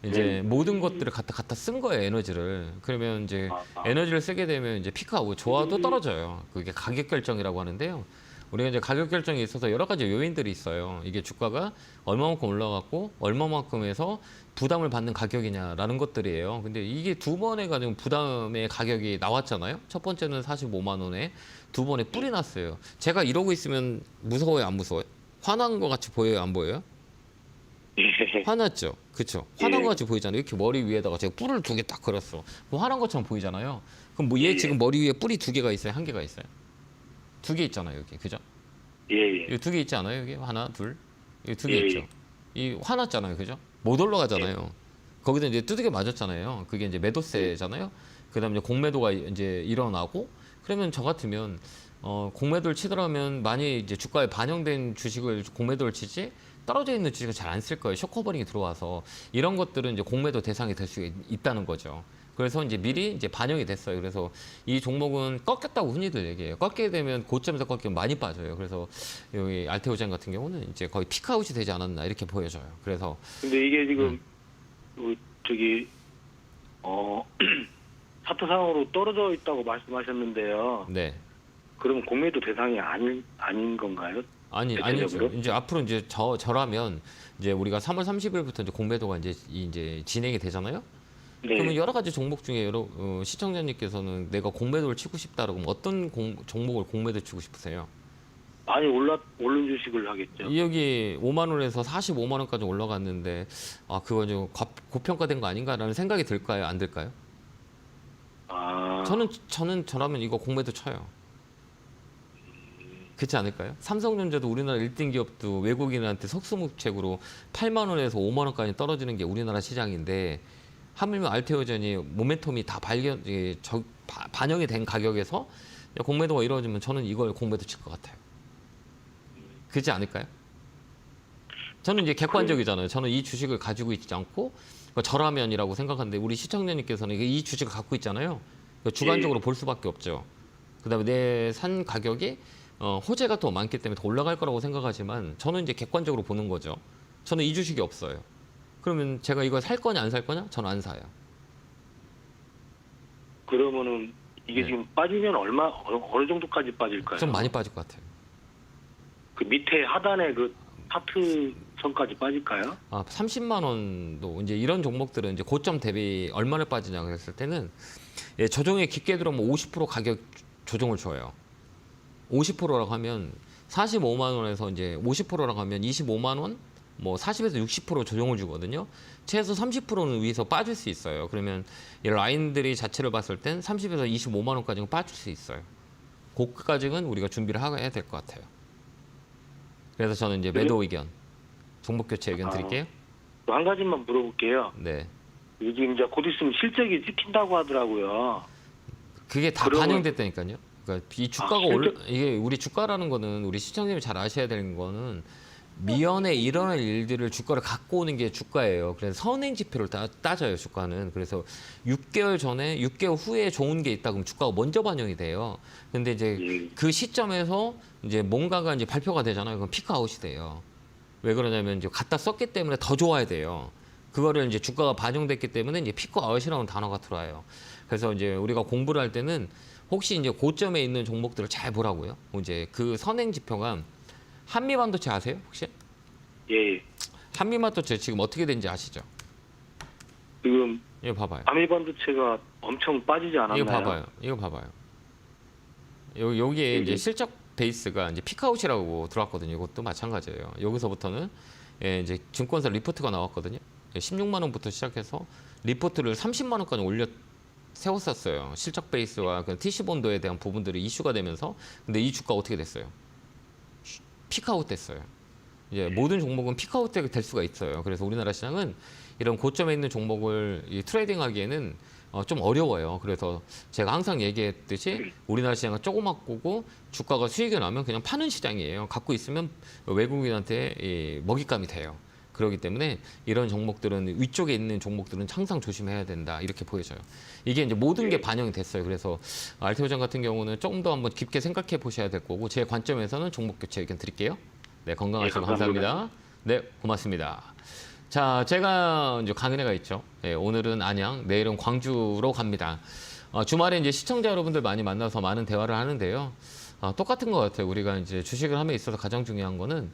이제 모든 것들을 갖다 쓴 거예요, 에너지를. 그러면 이제 에너지를 쓰게 되면 이제 피크아웃, 좋아도 떨어져요. 그게 가격 결정이라고 하는데요. 우리가 이제 가격 결정에 있어서 여러 가지 요인들이 있어요. 이게 주가가 얼마만큼 올라갔고 얼마만큼에서 부담을 받는 가격이냐라는 것들이에요. 근데 이게 두 번에 가지고 부담의 가격이 나왔잖아요. 첫 번째는 45만 원에 두 번에 뿔이 났어요. 제가 이러고 있으면 무서워요, 안 무서워요? 화난 것 같이 보여요, 안 보여요? 화났죠, 그렇죠? 화난 것 같이 보이잖아요. 이렇게 머리 위에다가 제가 뿔을 2개 딱 걸었어. 그럼 화난 것처럼 보이잖아요. 그럼 뭐 얘 지금 머리 위에 뿔이 2개가 있어요, 1개가 있어요? 2개 있잖아요, 여기, 그죠? 예. 여기 2개 있지 않아요, 여기 하나, 둘, 여기 2개 있죠. 이 화났잖아요, 그죠? 못 올라가잖아요. 거기다 이제 두들겨 맞았잖아요. 그게 이제 매도세잖아요. 그다음에 이제 공매도가 이제 일어나고 그러면 저 같으면 공매도를 치더라면 많이 이제 주가에 반영된 주식을 공매도를 치지 떨어져 있는 주식을 잘 안 쓸 거예요. 쇼커버링이 들어와서 이런 것들은 이제 공매도 대상이 될 수 있다는 거죠. 그래서 이제 미리 이제 반영이 됐어요. 그래서 이 종목은 꺾였다고 흔히들 얘기해요. 꺾게 되면 고점에서 꺾이면 많이 빠져요. 그래서 여기 알테오젠 같은 경우는 이제 거의 피크아웃이 되지 않았나 이렇게 보여져요. 그래서 근데 이게 지금 차트상으로 떨어져 있다고 말씀하셨는데요. 네. 그러면 공매도 대상이 아닌 건가요? 아니죠. 이제 앞으로 이제 저라면 이제 우리가 3월 30일부터 이제 공매도가 이제 진행이 되잖아요. 네. 그러면 여러 가지 종목 중에 시청자님께서는 내가 공매도를 치고 싶다라고 하면 어떤 종목을 공매도 치고 싶으세요? 많이 오른 주식을 하겠죠. 여기 5만 원에서 45만 원까지 올라갔는데 그거 좀 고평가된 거 아닌가라는 생각이 들까요? 안 들까요? 저라면 이거 공매도 쳐요. 그렇지 않을까요? 삼성전자도 우리나라 1등 기업도 외국인한테 속수무책으로 8만 원에서 5만 원까지 떨어지는 게 우리나라 시장인데 하물며 알테오젠이 모멘텀이 다 반영이 된 가격에서 공매도가 이루어지면 저는 이걸 공매도 칠 것 같아요. 그렇지 않을까요? 저는 이제 객관적이잖아요. 저는 이 주식을 가지고 있지 않고 저라면이라고 생각하는데 우리 시청자님께서는 이 주식을 갖고 있잖아요. 주관적으로 볼 수밖에 없죠. 그다음에 내 산 가격이 호재가 더 많기 때문에 더 올라갈 거라고 생각하지만 저는 이제 객관적으로 보는 거죠. 저는 이 주식이 없어요. 그러면 제가 이걸 살 거냐 안 살 거냐? 저는 안 사요. 그러면은 이게 지금 빠지면 어느 정도까지 빠질까요? 좀 많이 빠질 것 같아요. 그 밑에 하단에 그 차트 선까지 빠질까요? 30만 원도 이제 이런 종목들은 이제 고점 대비 얼마나 빠지냐 했을 때는 조정에 깊게 들어오면 50% 가격 조정을 줘요. 50%라고 하면 45만 원에서 이제 50%라고 하면 25만 원, 뭐 40에서 60% 조정을 주거든요. 최소 30%는 위에서 빠질 수 있어요. 그러면 이 라인들이 자체를 봤을 땐 30에서 25만 원까지는 빠질 수 있어요. 그까지는 우리가 준비를 해야 될 것 같아요. 그래서 저는 이제 매도 의견, 종목 교체 의견 드릴게요. 또 한 가지만 물어볼게요. 네. 지금 이제 곧 있으면 실적이 찍힌다고 하더라고요. 그게 다 반영됐다니까요. 그러니까 이 주가가 이게 우리 주가라는 거는 우리 시청자님이 잘 아셔야 되는 거는 미연에 일어날 일들을 주가를 갖고 오는 게 주가예요. 그래서 선행 지표를 따져요, 주가는. 그래서 6개월 전에, 6개월 후에 좋은 게 있다 그러면 주가가 먼저 반영이 돼요. 근데 이제 그 시점에서 이제 뭔가가 이제 발표가 되잖아요. 그럼 피크아웃이 돼요. 왜 그러냐면 이제 갖다 썼기 때문에 더 좋아야 돼요. 그거를 이제 주가가 반영됐기 때문에 이제 피크아웃이라는 단어가 들어와요. 그래서 이제 우리가 공부를 할 때는 혹시 이제 고점에 있는 종목들을 잘 보라고요. 이제 그 선행 지표가 한미반도체 아세요? 혹시? 예. 한미반도체 지금 어떻게 된지 아시죠? 지금 이거 봐봐요. 한미반도체가 엄청 빠지지 않았나요? 이거 봐봐요. 이거 봐봐요. 여기에 이제 실적 베이스가 이제 피크아웃이라고 들어왔거든요. 이것도 마찬가지예요. 여기서부터는 이제 증권사 리포트가 나왔거든요. 16만 원부터 시작해서 리포트를 30만 원까지 세웠었어요. 실적 베이스와 그 TC본도에 대한 부분들이 이슈가 되면서 근데 이 주가 어떻게 됐어요? 피크아웃 됐어요. 이제 모든 종목은 피크아웃 될 수가 있어요. 그래서 우리나라 시장은 이런 고점에 있는 종목을 트레이딩하기에는 좀 어려워요. 그래서 제가 항상 얘기했듯이 우리나라 시장은 조그맣고 주가가 수익이 나면 그냥 파는 시장이에요. 갖고 있으면 외국인한테 먹잇감이 돼요. 그렇기 때문에 이런 종목들은 위쪽에 있는 종목들은 항상 조심해야 된다 이렇게 보여져요. 이게 이제 모든 게 반영이 됐어요. 그래서 알테오전 같은 경우는 조금 더 한번 깊게 생각해 보셔야 될 거고 제 관점에서는 종목 교체 의견 드릴게요. 네, 건강하시고 감사합니다. 네, 고맙습니다. 자, 제가 이제 강연회가 있죠. 네, 오늘은 안양, 내일은 광주로 갑니다. 주말에 이제 시청자 여러분들 많이 만나서 많은 대화를 하는데요. 똑같은 것 같아요. 우리가 이제 주식을 함에 있어서 가장 중요한 거는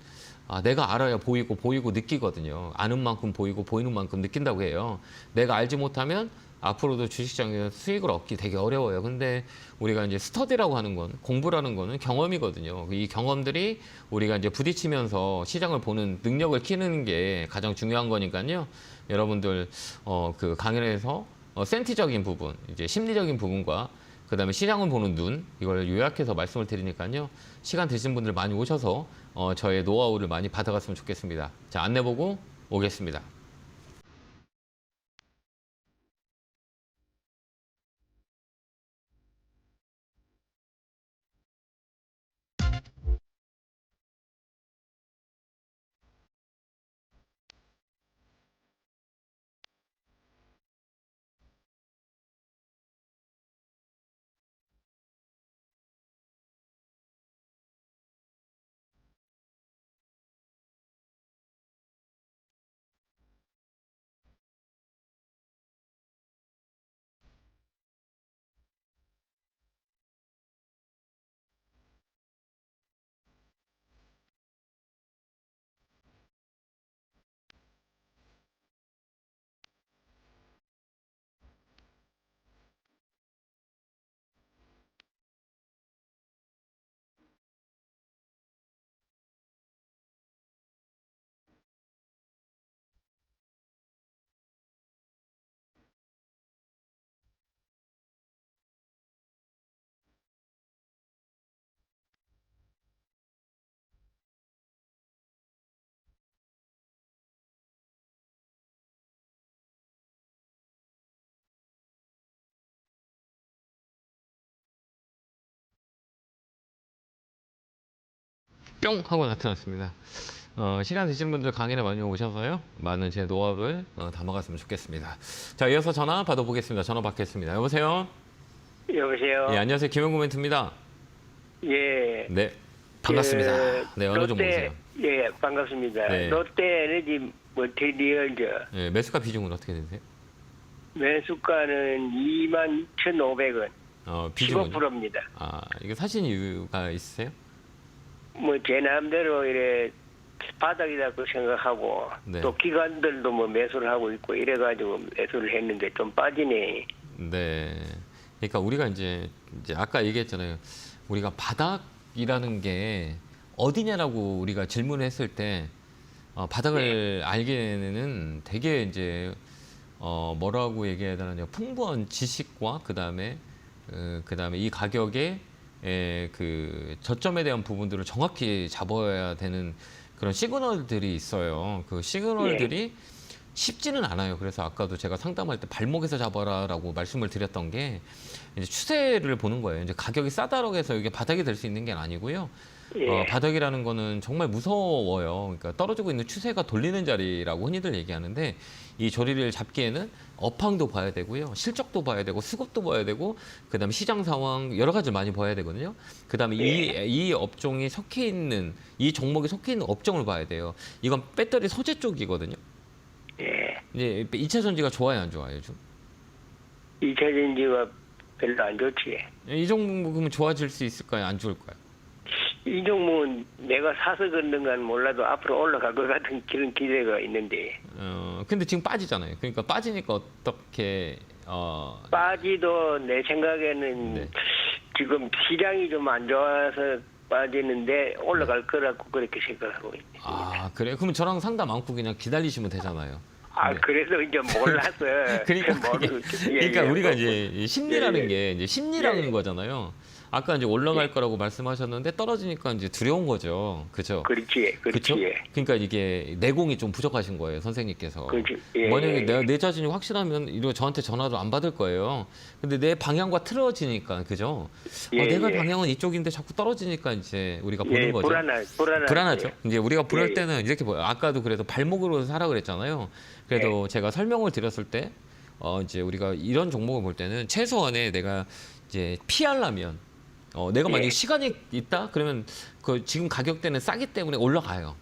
내가 알아야 보이고 느끼거든요. 아는 만큼 보이고 보이는 만큼 느낀다고 해요. 내가 알지 못하면 앞으로도 주식시장에서 수익을 얻기 되게 어려워요. 근데 우리가 이제 스터디라고 하는 건, 공부라는 거는 경험이거든요. 이 경험들이 우리가 이제 부딪히면서 시장을 보는 능력을 키우는 게 가장 중요한 거니까요. 여러분들 그 강연에서 센티적인 부분, 이제 심리적인 부분과 그다음에 시장을 보는 눈, 이걸 요약해서 말씀을 드리니까요. 시간 되신 분들 많이 오셔서 저의 노하우를 많이 받아갔으면 좋겠습니다. 자, 안내 보고 오겠습니다. 뿅 하고 나타났습니다. 시간 되신 분들 강연에 많이 오셔서요. 많은 제 노하우를 담아갔으면 좋겠습니다. 자, 이어서 전화 받아보겠습니다. 전화 받겠습니다. 여보세요? 여보세요? 예, 안녕하세요. 김영구 멘트입니다. 예. 네, 반갑습니다. 네, 어느 종목이세요? 예, 반갑습니다. 네. 롯데에너지 머티리얼즈. 예, 매수가 비중은 어떻게 되세요? 매수가는 22,500원. 비중은 15%입니다. 이거 사신 이유가 있으세요? 뭐 제 마음대로 이래 바닥이라고 생각하고 네. 또 기관들도 뭐 매수를 하고 있고 이래가지고 매수를 했는데 좀 빠지네. 네. 그러니까 우리가 이제 아까 얘기했잖아요. 우리가 바닥이라는 게 어디냐라고 우리가 질문을 했을 때 바닥을 알기에는 되게 이제 뭐라고 얘기해야 되나요? 풍부한 지식과 그다음에 이 가격의 그 저점에 대한 부분들을 정확히 잡아야 되는 그런 시그널들이 있어요. 그 시그널들이 쉽지는 않아요. 그래서 아까도 제가 상담할 때 발목에서 잡아라라고 말씀을 드렸던 게 이제 추세를 보는 거예요. 이제 가격이 싸다라고 해서 이게 바닥이 될 수 있는 게 아니고요. 바닥이라는 거는 정말 무서워요. 그러니까 떨어지고 있는 추세가 돌리는 자리라고 흔히들 얘기하는데 이 조리를 잡기에는 업황도 봐야 되고요. 실적도 봐야 되고 수급도 봐야 되고 그다음에 시장 상황 여러 가지를 많이 봐야 되거든요. 그다음에 이 업종이 속해 있는 이 종목이 속해 있는 업종을 봐야 돼요. 이건 배터리 소재 쪽이거든요. 이제 2차 전지가 좋아요, 안 좋아요, 요즘? 2차 전지가 별로 안 좋지. 이 종목은 좋아질 수 있을까요? 안 좋을까요? 이 종목은 내가 사서 걷는 건 몰라도 앞으로 올라갈 것 같은 그런 기대가 있는데. 근데 지금 빠지잖아요. 그러니까 빠지니까 어떻게 빠지도 내 생각에는 네. 지금 시장이 좀 안 좋아서 빠지는데 올라갈 거라고 그렇게 생각하고 있습니다. 아, 그래요? 그러면 저랑 상담 않고 그냥 기다리시면 되잖아요. 아, 네. 그래서 이제 몰라서. 그러니까 우리가 이제 심리라는 게 이제 심리라는 거잖아요. 아까 이제 올라갈 거라고 말씀하셨는데 떨어지니까 이제 두려운 거죠. 그죠? 그렇지. 그렇죠? 그러니까 이게 내공이 좀 부족하신 거예요, 선생님께서. 그렇지. 만약에 내 자신이 확실하면 이거 저한테 전화도 안 받을 거예요. 근데 내 방향과 틀어지니까, 그죠? 내가 방향은 이쪽인데 자꾸 떨어지니까 이제 우리가 보는 거죠. 불안하죠. 이제 우리가 그럴 때는 이렇게 보여요. 아까도 그래도 발목으로 사라 그랬잖아요. 그래도 제가 설명을 드렸을 때, 이제 우리가 이런 종목을 볼 때는 최소한의 내가 이제 피하려면 내가 만약에 시간이 있다? 그러면 그 지금 가격대는 싸기 때문에 올라가요.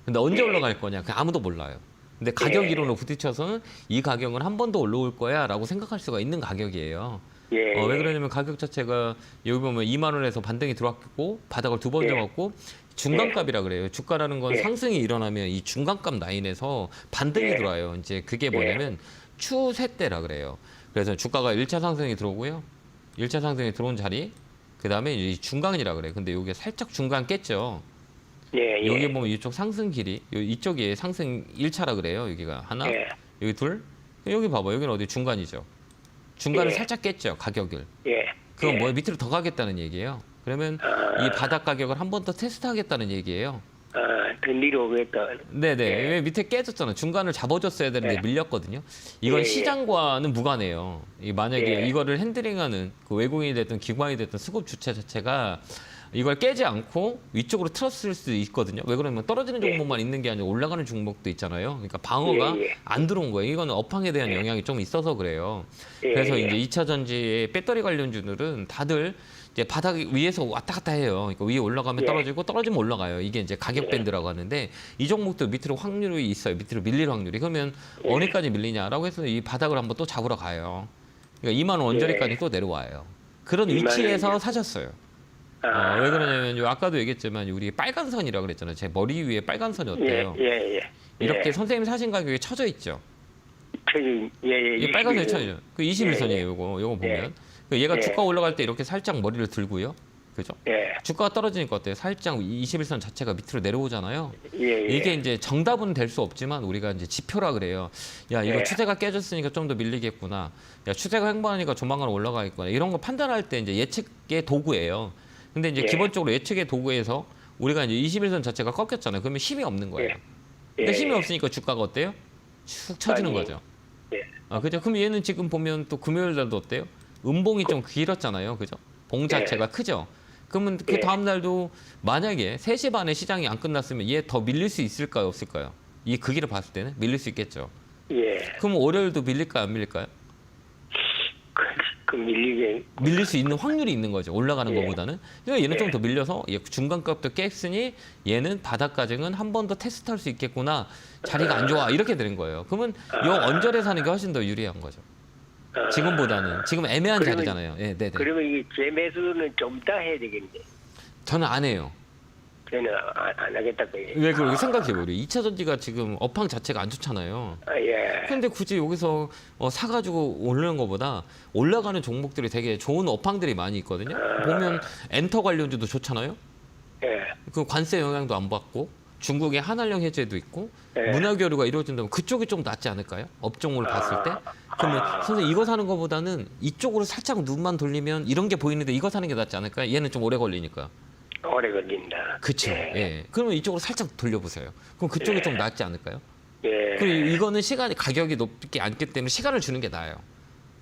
근데 언제 올라갈 거냐? 아무도 몰라요. 근데 가격 이론으로 부딪혀서는 이 가격은 한 번 더 올라올 거야 라고 생각할 수가 있는 가격이에요. 왜 그러냐면 가격 자체가 여기 보면 2만 원에서 반등이 들어왔고 바닥을 두 번 잡았고 중간값이라 그래요. 주가라는 건 상승이 일어나면 이 중간값 라인에서 반등이 들어와요. 이제 그게 뭐냐면 추세대라 그래요. 그래서 주가가 1차 상승이 들어오고요. 1차 상승이 들어온 자리 그 다음에 이 중간이라 그래요. 근데 이게 살짝 중간 깼죠. 여기 보면 이쪽 상승 길이, 이쪽이 상승 1차라 그래요. 여기가 하나, 여기 둘, 여기 봐봐. 여기는 어디 중간이죠. 중간을 살짝 깼죠. 가격을. 그건 뭐 밑으로 더 가겠다는 얘기예요. 그러면 이 바닥 가격을 한 번 더 테스트하겠다는 얘기예요. 더 내려오겠다. 네네. 왜 밑에 깨졌잖아. 중간을 잡아줬어야 되는데 밀렸거든요. 이건 시장과는 무관해요. 만약에 이거를 핸들링하는 그 외국인이 됐든 기관이 됐든 수급 주체 자체가 이걸 깨지 않고 위쪽으로 틀었을 수 있거든요. 왜 그러면 떨어지는 종목만 있는 게 아니라 올라가는 종목도 있잖아요. 그러니까 방어가 안 들어온 거예요. 이거는 업황에 대한 영향이 좀 있어서 그래요. 그래서 이제 2차 전지의 배터리 관련주들은 다들 이제 바닥 위에서 왔다 갔다 해요. 그러니까 위에 올라가면 떨어지고 떨어지면 올라가요. 이게 이제 가격 밴드라고 하는데 이 종목도 밑으로 확률이 있어요. 밑으로 밀릴 확률이. 그러면 어디까지 밀리냐라고 해서 이 바닥을 한번 또 잡으러 가요. 그러니까 2만 원 언저리까지 또 내려와요. 그런 위치에서 사셨어요. 왜 그러냐면 아까도 얘기했지만 우리 빨간 선이라고 그랬잖아요. 제 머리 위에 빨간 선이 어때요? 이렇게 선생님 사신 가격에 쳐져 있죠. 이 빨간 선이 쳐져 있죠. 그 21선이에요. 요거 보면. 얘가 주가 올라갈 때 이렇게 살짝 머리를 들고요. 그죠? 주가가 떨어지니까 어때요? 살짝 21선 자체가 밑으로 내려오잖아요. 이게 이제 정답은 될 수 없지만 우리가 이제 지표라 그래요. 야, 이거 추세가 깨졌으니까 좀 더 밀리겠구나. 야, 추세가 횡보하니까 조만간 올라가겠구나. 이런 거 판단할 때 이제 예측의 도구예요. 근데 이제 기본적으로 예측의 도구에서 우리가 이제 21선 자체가 꺾였잖아요. 그러면 힘이 없는 거예요. 근데 힘이 없으니까 주가가 어때요? 축 처지는 거죠. 그죠? 그럼 얘는 지금 보면 또 금요일 날도 어때요? 음봉이 좀 길었잖아요. 그죠? 봉 자체가 크죠? 그러면 그 다음날도 만약에 3시 반에 시장이 안 끝났으면 얘 더 밀릴 수 있을까요? 없을까요? 이 크기를 봤을 때는 밀릴 수 있겠죠. 그럼 월요일도 밀릴까요? 안 밀릴까요? 밀릴 수 있는 확률이 있는 거죠. 올라가는 것보다는. 그러니까 얘는 좀 더 밀려서 중간값도 깼으니 얘는 바닥 가정은 한 번 더 테스트할 수 있겠구나. 자리가 안 좋아. 이렇게 되는 거예요. 그러면 요 언저리에 사는 게 훨씬 더 유리한 거죠. 지금보다는. 지금 애매한 자리잖아요. 네네. 그러면 이 재매수는 좀 이따 해야 되겠네. 저는 안 해요. 저는 안 하겠다고 해요. 왜 그렇게 생각해요? 우리 2차 전지가 지금 업황 자체가 안 좋잖아요. 근데 굳이 여기서 사가지고 오르는 것보다 올라가는 종목들이 되게 좋은 업황들이 많이 있거든요. 보면 엔터 관련주도 좋잖아요. 그 관세 영향도 안 받고 중국의 한한령 해제도 있고 문화 교류가 이루어진다면 그쪽이 좀 낫지 않을까요? 업종을 봤을 때. 그러면 선생님 이거 사는 것보다는 이쪽으로 살짝 눈만 돌리면 이런 게 보이는데 이거 사는 게 낫지 않을까요? 얘는 좀 오래 걸리니까. 오래 걸린다. 그렇죠. 그러면 이쪽으로 살짝 돌려보세요. 그럼 그쪽이 좀 낫지 않을까요? 그리고 이거는 시간이 가격이 높게 않기 때문에 시간을 주는 게 나아요.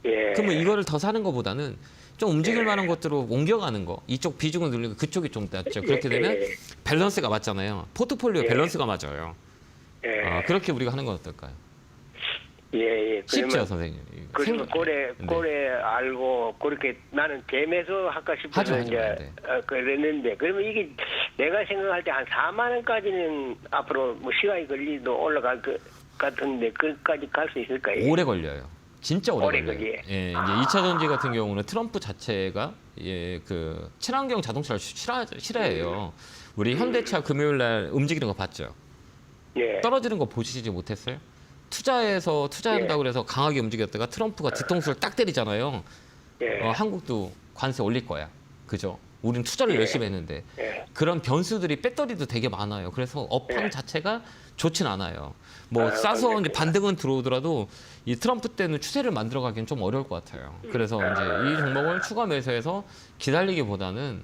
그러면 이거를 더 사는 것보다는 좀 움직일 만한 것들로 옮겨가는 거. 이쪽 비중을 늘리고 그쪽이 좀 낫죠. 그렇게 되면 밸런스가 맞잖아요. 포트폴리오 밸런스가 맞아요. 그렇게 우리가 하는 건 어떨까요? 쉽죠, 선생님. 그러면 고래 알고 그렇게 나는 재매수 할까 싶어서 이제 그랬는데 그러면 이게 내가 생각할 때 한 4만 원까지는 앞으로 뭐 시간이 걸리도 올라갈 것 같은데 그까지 갈 수 있을까요? 오래 걸려요. 진짜 오래 오래 걸려요. 걸려요. 예, 이제 2차 전지 같은 경우는 트럼프 자체가 그 친환경 자동차를 싫어해요. 우리 현대차 금요일 날 움직이는 거 봤죠? 예. 떨어지는 거 보시지 못했어요? 투자한다고 그래서 강하게 움직였다가 트럼프가 뒤통수를 딱 때리잖아요. 예. 한국도 관세 올릴 거야. 그죠? 우린 투자를 열심히 했는데 그런 변수들이 배터리도 되게 많아요. 그래서 업황 자체가 좋진 않아요. 뭐 싸서 이제 반등은 들어오더라도 이 트럼프 때는 추세를 만들어가기는 좀 어려울 것 같아요. 그래서 이제 이 종목을 추가 매수해서 기다리기보다는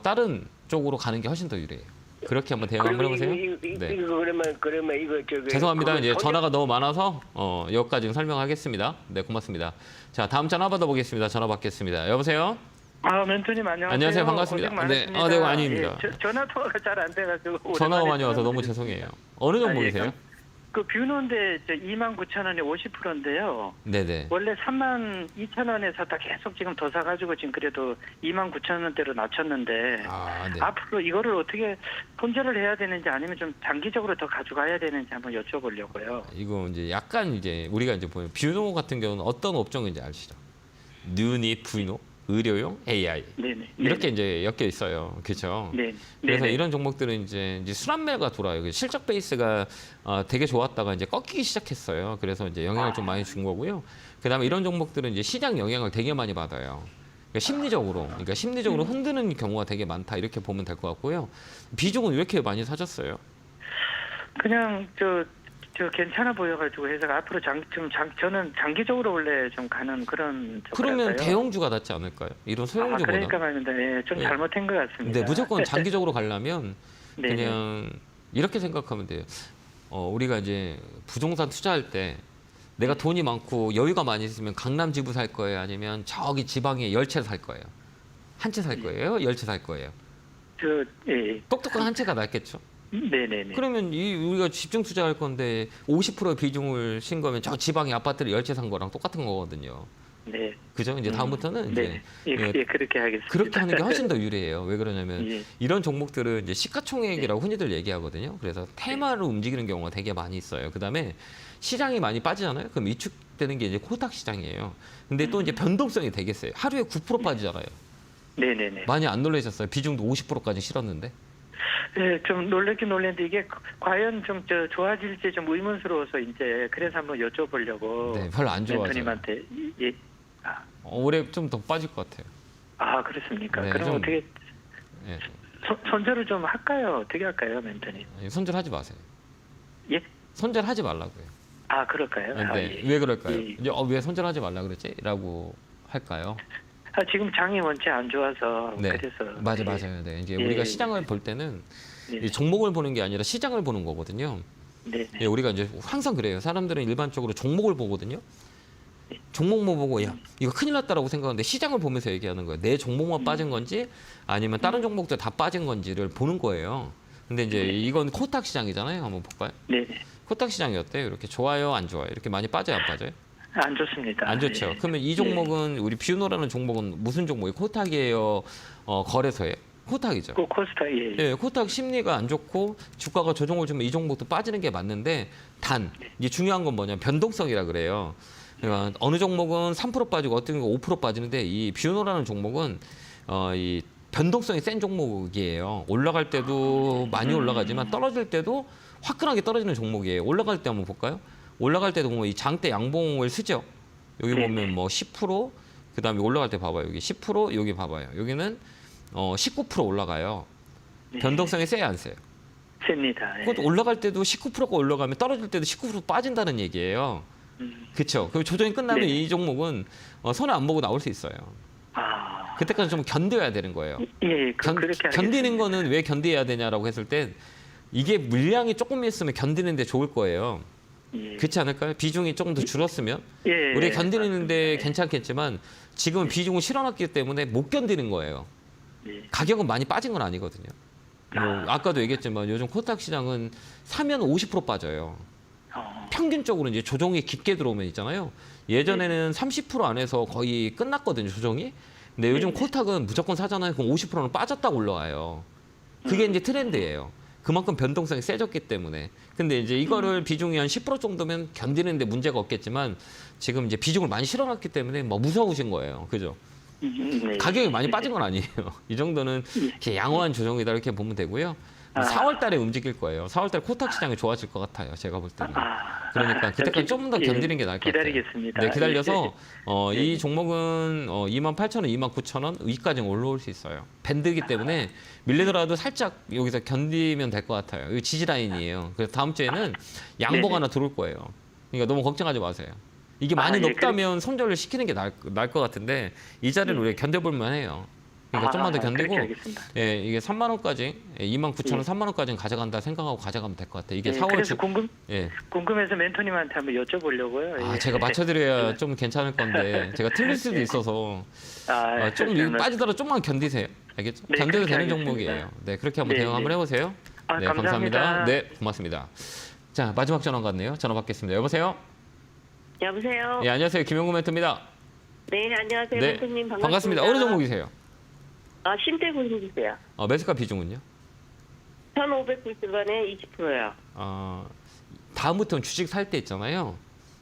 다른 쪽으로 가는 게 훨씬 더 유리해요. 그렇게 한번 대응 한번 해보세요. 네. 이거 그러면 이거 저기 죄송합니다. 이제 그거 전화가 너무 많아서 여기까지 설명하겠습니다. 네, 고맙습니다. 자, 다음 전화 받아보겠습니다. 전화 받겠습니다. 여보세요? 멘토님 안녕하세요. 안녕하세요. 반갑습니다. 고생 네, 많으십니다. 네, 아닙니다. 전화 통화가 잘 안 돼가지고 전화가 오랜만에 많이 와서 너무 전화드렸습니다. 죄송해요. 어느 종목이세요? 그 뷰노인데 29,000원에 50%인데요. 네네. 원래 32,000원에 샀다 계속 지금 더 사가지고 지금 그래도 29,000원대로 낮췄는데 네. 앞으로 이거를 어떻게 손절을 해야 되는지 아니면 좀 장기적으로 더 가져가야 되는지 한번 여쭤보려고요. 이거 이제 약간 이제 우리가 이제 보면 뷰노 같은 경우는 어떤 업종인지 아시죠? 뉴닛, 뷰노, 의료용, AI 네네. 이렇게 이제 엮여 있어요. 그렇죠? 네. 그래서 네네. 이런 종목들은 이제 순환매가 돌아요. 실적 베이스가 되게 좋았다가 이제 꺾이기 시작했어요. 그래서 이제 영향을 좀 많이 준 거고요. 그다음에 이런 종목들은 이제 시장 영향을 되게 많이 받아요. 그러니까 심리적으로 흔드는 경우가 되게 많다 이렇게 보면 될 것 같고요. 비중은 왜 이렇게 많이 사셨어요? 그냥 저 괜찮아 보여가지고 해서 앞으로 저는 장기적으로 원래 좀 가는 그런 그러면 쪽이라서요. 대형주가 낫지 않을까요? 이런 소형주보다. 그러니까 말입니다. 예, 좀 예. 잘못된 것 같습니다. 근데 무조건 장기적으로 가려면 네, 그냥 이렇게 생각하면 돼요. 우리가 이제 부동산 투자할 때 내가 돈이 많고 여유가 많이 있으면 강남 지부 살 거예요? 아니면 저기 지방에 10채 살 거예요? 한 채 살 거예요? 10채 살 거예요? 예. 똑똑한 한 채가 낫겠죠? 네네네. 그러면 우리가 집중 투자할 건데 50% 비중을 신 거면 저 지방에 아파트를 10채 산 거랑 똑같은 거거든요. 네. 그죠? 이제 다음부터는 네. 이제 예, 그렇게 하겠습니다. 그렇게 하는 게 훨씬 더 유리해요. 왜 그러냐면 예. 이런 종목들은 이제 시가총액이라고 흔히들 얘기하거든요. 그래서 테마로 움직이는 경우가 되게 많이 있어요. 그다음에 시장이 많이 빠지잖아요. 그럼 위축되는 게 이제 코스닥 시장이에요. 근데 또 이제 변동성이 되게 세요. 하루에 9% 빠지잖아요. 네네네. 많이 안 놀라셨어요? 비중도 50%까지 실었는데. 예, 좀 놀랬긴 놀랬는데 이게 과연 좀 좋아질지 좀 의문스러워서 이제 그래서 한번 여쭤보려고. 네, 별로 안 좋아져요. 멘토님한테 예. 올해 좀 더 빠질 것 같아요. 그렇습니까? 네, 그럼 좀- 어떻게 예. 손절을 좀 할까요? 어떻게 할까요, 멘토님? 손절하지 마세요. 예? 손절하지 말라고요. 그럴까요? 근데 예. 왜 그럴까요? 예. 이제 왜 손절하지 말라 그랬지? 라고 할까요? 지금 장이 원체 안 좋아서 네. 그래서 맞아요. 네. 이제 예, 우리가 예. 시장을 볼 때는 네. 이 종목을 보는 게 아니라 시장을 보는 거거든요. 네. 예, 우리가 이제 항상 그래요. 사람들은 일반적으로 종목을 보거든요. 종목만 보고 야 이거 큰일 났다라고 생각하는데 시장을 보면서 얘기하는 거예요. 내 종목만 빠진 건지 아니면 다른 종목들 다 빠진 건지를 보는 거예요. 근데 이제 이건 코스닥 시장이잖아요. 한번 볼까요? 네. 코스닥 시장이 어때요? 이렇게 좋아요, 안 좋아요? 이렇게 많이 빠져요, 안 빠져요? 안 좋습니다. 안 좋죠. 예. 그러면 이 종목은 우리 뷰노라는 종목은 무슨 종목이에요? 코스닥이에요? 거래소예요? 코스닥이죠. 코스타 예. 예, 코스닥 심리가 안 좋고 주가가 조정을 주면 이 종목도 빠지는 게 맞는데 단 이게 중요한 건 뭐냐면 변동성이라 그래요. 그러니까 어느 종목은 3% 빠지고 어떤 게 5% 빠지는데 이 뷰노라는 종목은 이 변동성이 센 종목이에요. 올라갈 때도 많이 올라가지만 떨어질 때도 화끈하게 떨어지는 종목이에요. 올라갈 때 한번 볼까요? 올라갈 때도 보면 이 장대 양봉을 쓰죠. 여기 보면 뭐 10%, 그다음에 올라갈 때 봐봐요. 여기 10%, 여기 봐봐요. 여기는 19% 올라가요. 변동성이 세요, 안 세요? 셉니다. 예. 그것도 올라갈 때도 19%가 올라가면 떨어질 때도 19% 빠진다는 얘기예요. 그렇죠. 그럼 조정이 끝나면 네. 이 종목은 손해 안 보고 나올 수 있어요. 그때까지 좀 견뎌야 되는 거예요. 예, 그렇게 견디는 하겠습니다. 거는 왜 견뎌야 되냐라고 했을 때 이게 물량이 조금 있으면 견디는데 좋을 거예요. 예. 그렇지 않을까요? 비중이 조금 더 줄었으면 예. 우리 견디는데 예. 괜찮겠지만 지금은 비중을 실어놨기 때문에 못 견디는 거예요. 예. 가격은 많이 빠진 건 아니거든요. 아까도 얘기했지만 요즘 코스닥 시장은 사면 50% 빠져요. 평균적으로 이제 조정이 깊게 들어오면 있잖아요. 예전에는 30% 안에서 거의 끝났거든요, 조정이. 근데 요즘 코스닥은 무조건 사잖아요. 그럼 50%는 빠졌다고 올라와요. 그게 이제 트렌드예요. 그만큼 변동성이 세졌기 때문에. 근데 이제 이거를 비중이 한 10% 정도면 견디는데 문제가 없겠지만 지금 이제 비중을 많이 실어놨기 때문에 뭐 무서우신 거예요. 그죠? 네. 가격이 많이 빠진 건 아니에요. 이 정도는 이렇게 양호한 조정이다 이렇게 보면 되고요. 4월 달에 움직일 거예요. 4월 달에 코스닥 시장이 좋아질 것 같아요. 제가 볼 때는. 그러니까 그때까지 좀 더 견디는 게 나을 것 같아요. 기다리겠습니다. 네, 기다려서 이 종목은 28,000원, 29,000원 위까지 올라올 수 있어요. 밴드이기 때문에 밀리더라도 살짝 여기서 견디면 될 것 같아요. 이 지지 라인이에요. 그래서 다음 주에는 양봉 하나 들어올 거예요. 그러니까 너무 걱정하지 마세요. 이게 많이 높다면 손절을 시키는 게 나을 것 같은데 이 자리는 우리가 견뎌볼 만해요. 그러니까 좀만 더 견디고 예, 이게 3만 원까지 29,000원, 3만 원까지는 가져간다 생각하고 가져가면 될 것 같아요. 이게 4월 그래서 궁금해서 멘토님한테 한번 여쭤보려고요. 아, 제가 맞춰드려야 좀 괜찮을 건데 제가 틀릴 수도 있어서 좀 이거 빠지더라도 좀만 견디세요. 알겠죠? 네, 견뎌도 되는 알겠습니다. 종목이에요. 네, 그렇게 한번 네, 대응 한번 네. 해보세요. 네, 감사합니다. 네, 고맙습니다. 자, 마지막 전화 갔네요. 전화 받겠습니다. 여보세요? 여보세요. 네, 안녕하세요. 김용구 멘토입니다. 네, 안녕하세요. 네, 멘토님 반갑습니다. 어느 종목이세요? 신대군 주세요. 매수가 비중은요? 1,590원에 20%요. 다음부터는 주식 살 때 있잖아요.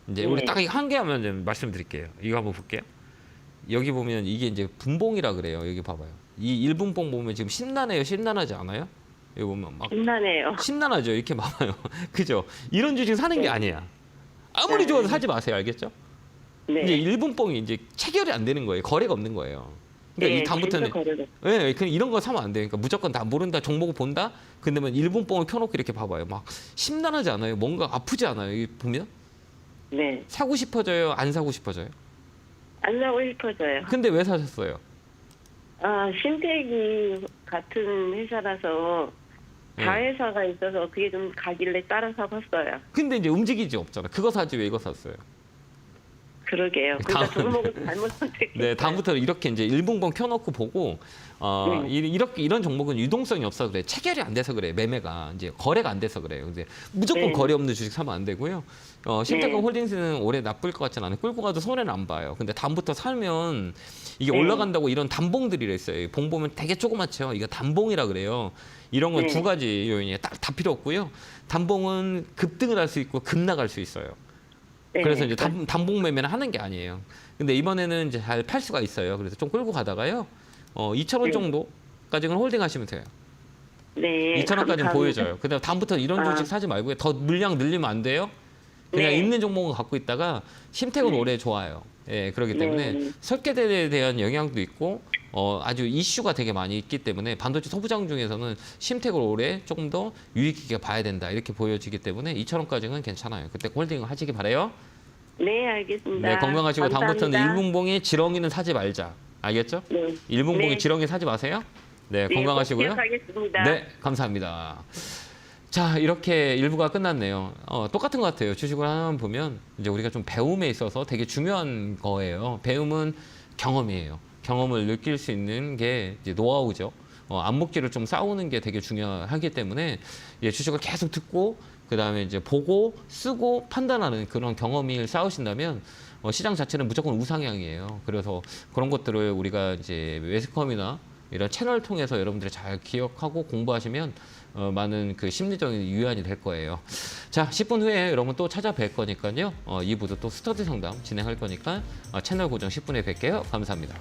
이제 네. 우리 딱 한 개 하면 좀 말씀드릴게요. 이거 한번 볼게요. 여기 보면 이게 이제 분봉이라 그래요. 여기 봐봐요. 이 1분봉 보면 지금 심란해요. 심란하지 않아요? 여기 보면 막 신나네요. 심란하죠. 이렇게 봐봐요. 그죠? 이런 주식 사는 게 아니야. 아무리 네. 좋아도 사지 마세요. 알겠죠? 네. 이제 1분봉이 이제 체결이 안 되는 거예요. 거래가 없는 거예요. 그러니까 네, 이 다음부터는 진짜 거래가. 예, 그냥 이런 거 사면 안 돼요. 그러니까 무조건 다 모른다, 종목을 본다. 근데 뭐 1분봉을 켜놓고 이렇게 봐봐요. 막 심란하지 않아요. 뭔가 아프지 않아요. 이 보면 네. 사고 싶어져요, 안 사고 싶어져요. 안 사고 싶어져요. 근데 왜 사셨어요? 신택이 같은 회사라서 네. 자회사가 있어서 그게 좀 가길래 따라 사봤어요. 근데 이제 움직이지 없잖아. 그거 사지 왜 이거 샀어요? 그러게요. 그러니까 종목을 잘못 선택했어요. 네, 다음부터는 이렇게 이제 1분봉 켜놓고 보고 이렇게 이런 종목은 유동성이 없어 그래. 체결이 안 돼서 그래. 매매가 이제 거래가 안 돼서 그래요. 근데 무조건 네. 거래 없는 주식 사면 안 되고요. 신태금 네. 홀딩스는 올해 나쁠 것 같지는 않아요. 끌고 가도 손해는 안 봐요. 근데 다음부터 살면 이게 네. 올라간다고 이런 단봉들이 있어요. 봉 보면 되게 조그맣죠. 이거 단봉이라 그래요. 이런 건 네. 두 가지 요인이 다 필요 없고요. 단봉은 급등을 할 수 있고 급락할 수 있어요. 네. 그래서 이제 단봉 매매는 하는 게 아니에요. 근데 이번에는 이제 잘 팔 수가 있어요. 그래서 좀 끌고 가다가요. 2,000원 네. 정도까지는 홀딩하시면 돼요. 네. 2,000원까지는 감사합니다. 보여줘요. 그다음 다음부터 이런 주식 사지 말고요. 더 물량 늘리면 안 돼요. 그냥 네. 있는 종목을 갖고 있다가 심택은 올해 좋아요. 예, 그렇기 때문에 네. 설계대에 대한 영향도 있고 아주 이슈가 되게 많이 있기 때문에 반도체 소부장 중에서는 심택을 올해 조금 더 유익 있게 봐야 된다 이렇게 보여지기 때문에 2,000원까지는 괜찮아요. 그때 홀딩을 하시기 바래요. 네, 알겠습니다. 네, 건강하시고 다음부터는 감사합니다. 1분봉에 지렁이는 사지 말자. 알겠죠? 네. 1분봉에 네. 지렁이 사지 마세요. 네, 네, 건강하시고요. 꼭 기억하겠습니다. 네, 감사합니다. 자, 이렇게 일부가 끝났네요. 똑같은 것 같아요. 주식을 하나 보면 이제 우리가 좀 배움에 있어서 되게 중요한 거예요. 배움은 경험이에요. 경험을 느낄 수 있는 게 이제 노하우죠. 안목지를 좀 쌓는 게 되게 중요하기 때문에 주식을 계속 듣고 그다음에 이제 보고 쓰고 판단하는 그런 경험을 쌓으신다면 시장 자체는 무조건 우상향이에요. 그래서 그런 것들을 우리가 이제 매스컴이나 이런 채널 통해서 여러분들이 잘 기억하고 공부하시면 많은 그 심리적인 유연이 될 거예요. 자, 10분 후에 여러분 또 찾아뵐 거니까요. 2부도 또 스터디 상담 진행할 거니까 채널 고정 10분에 뵐게요. 감사합니다.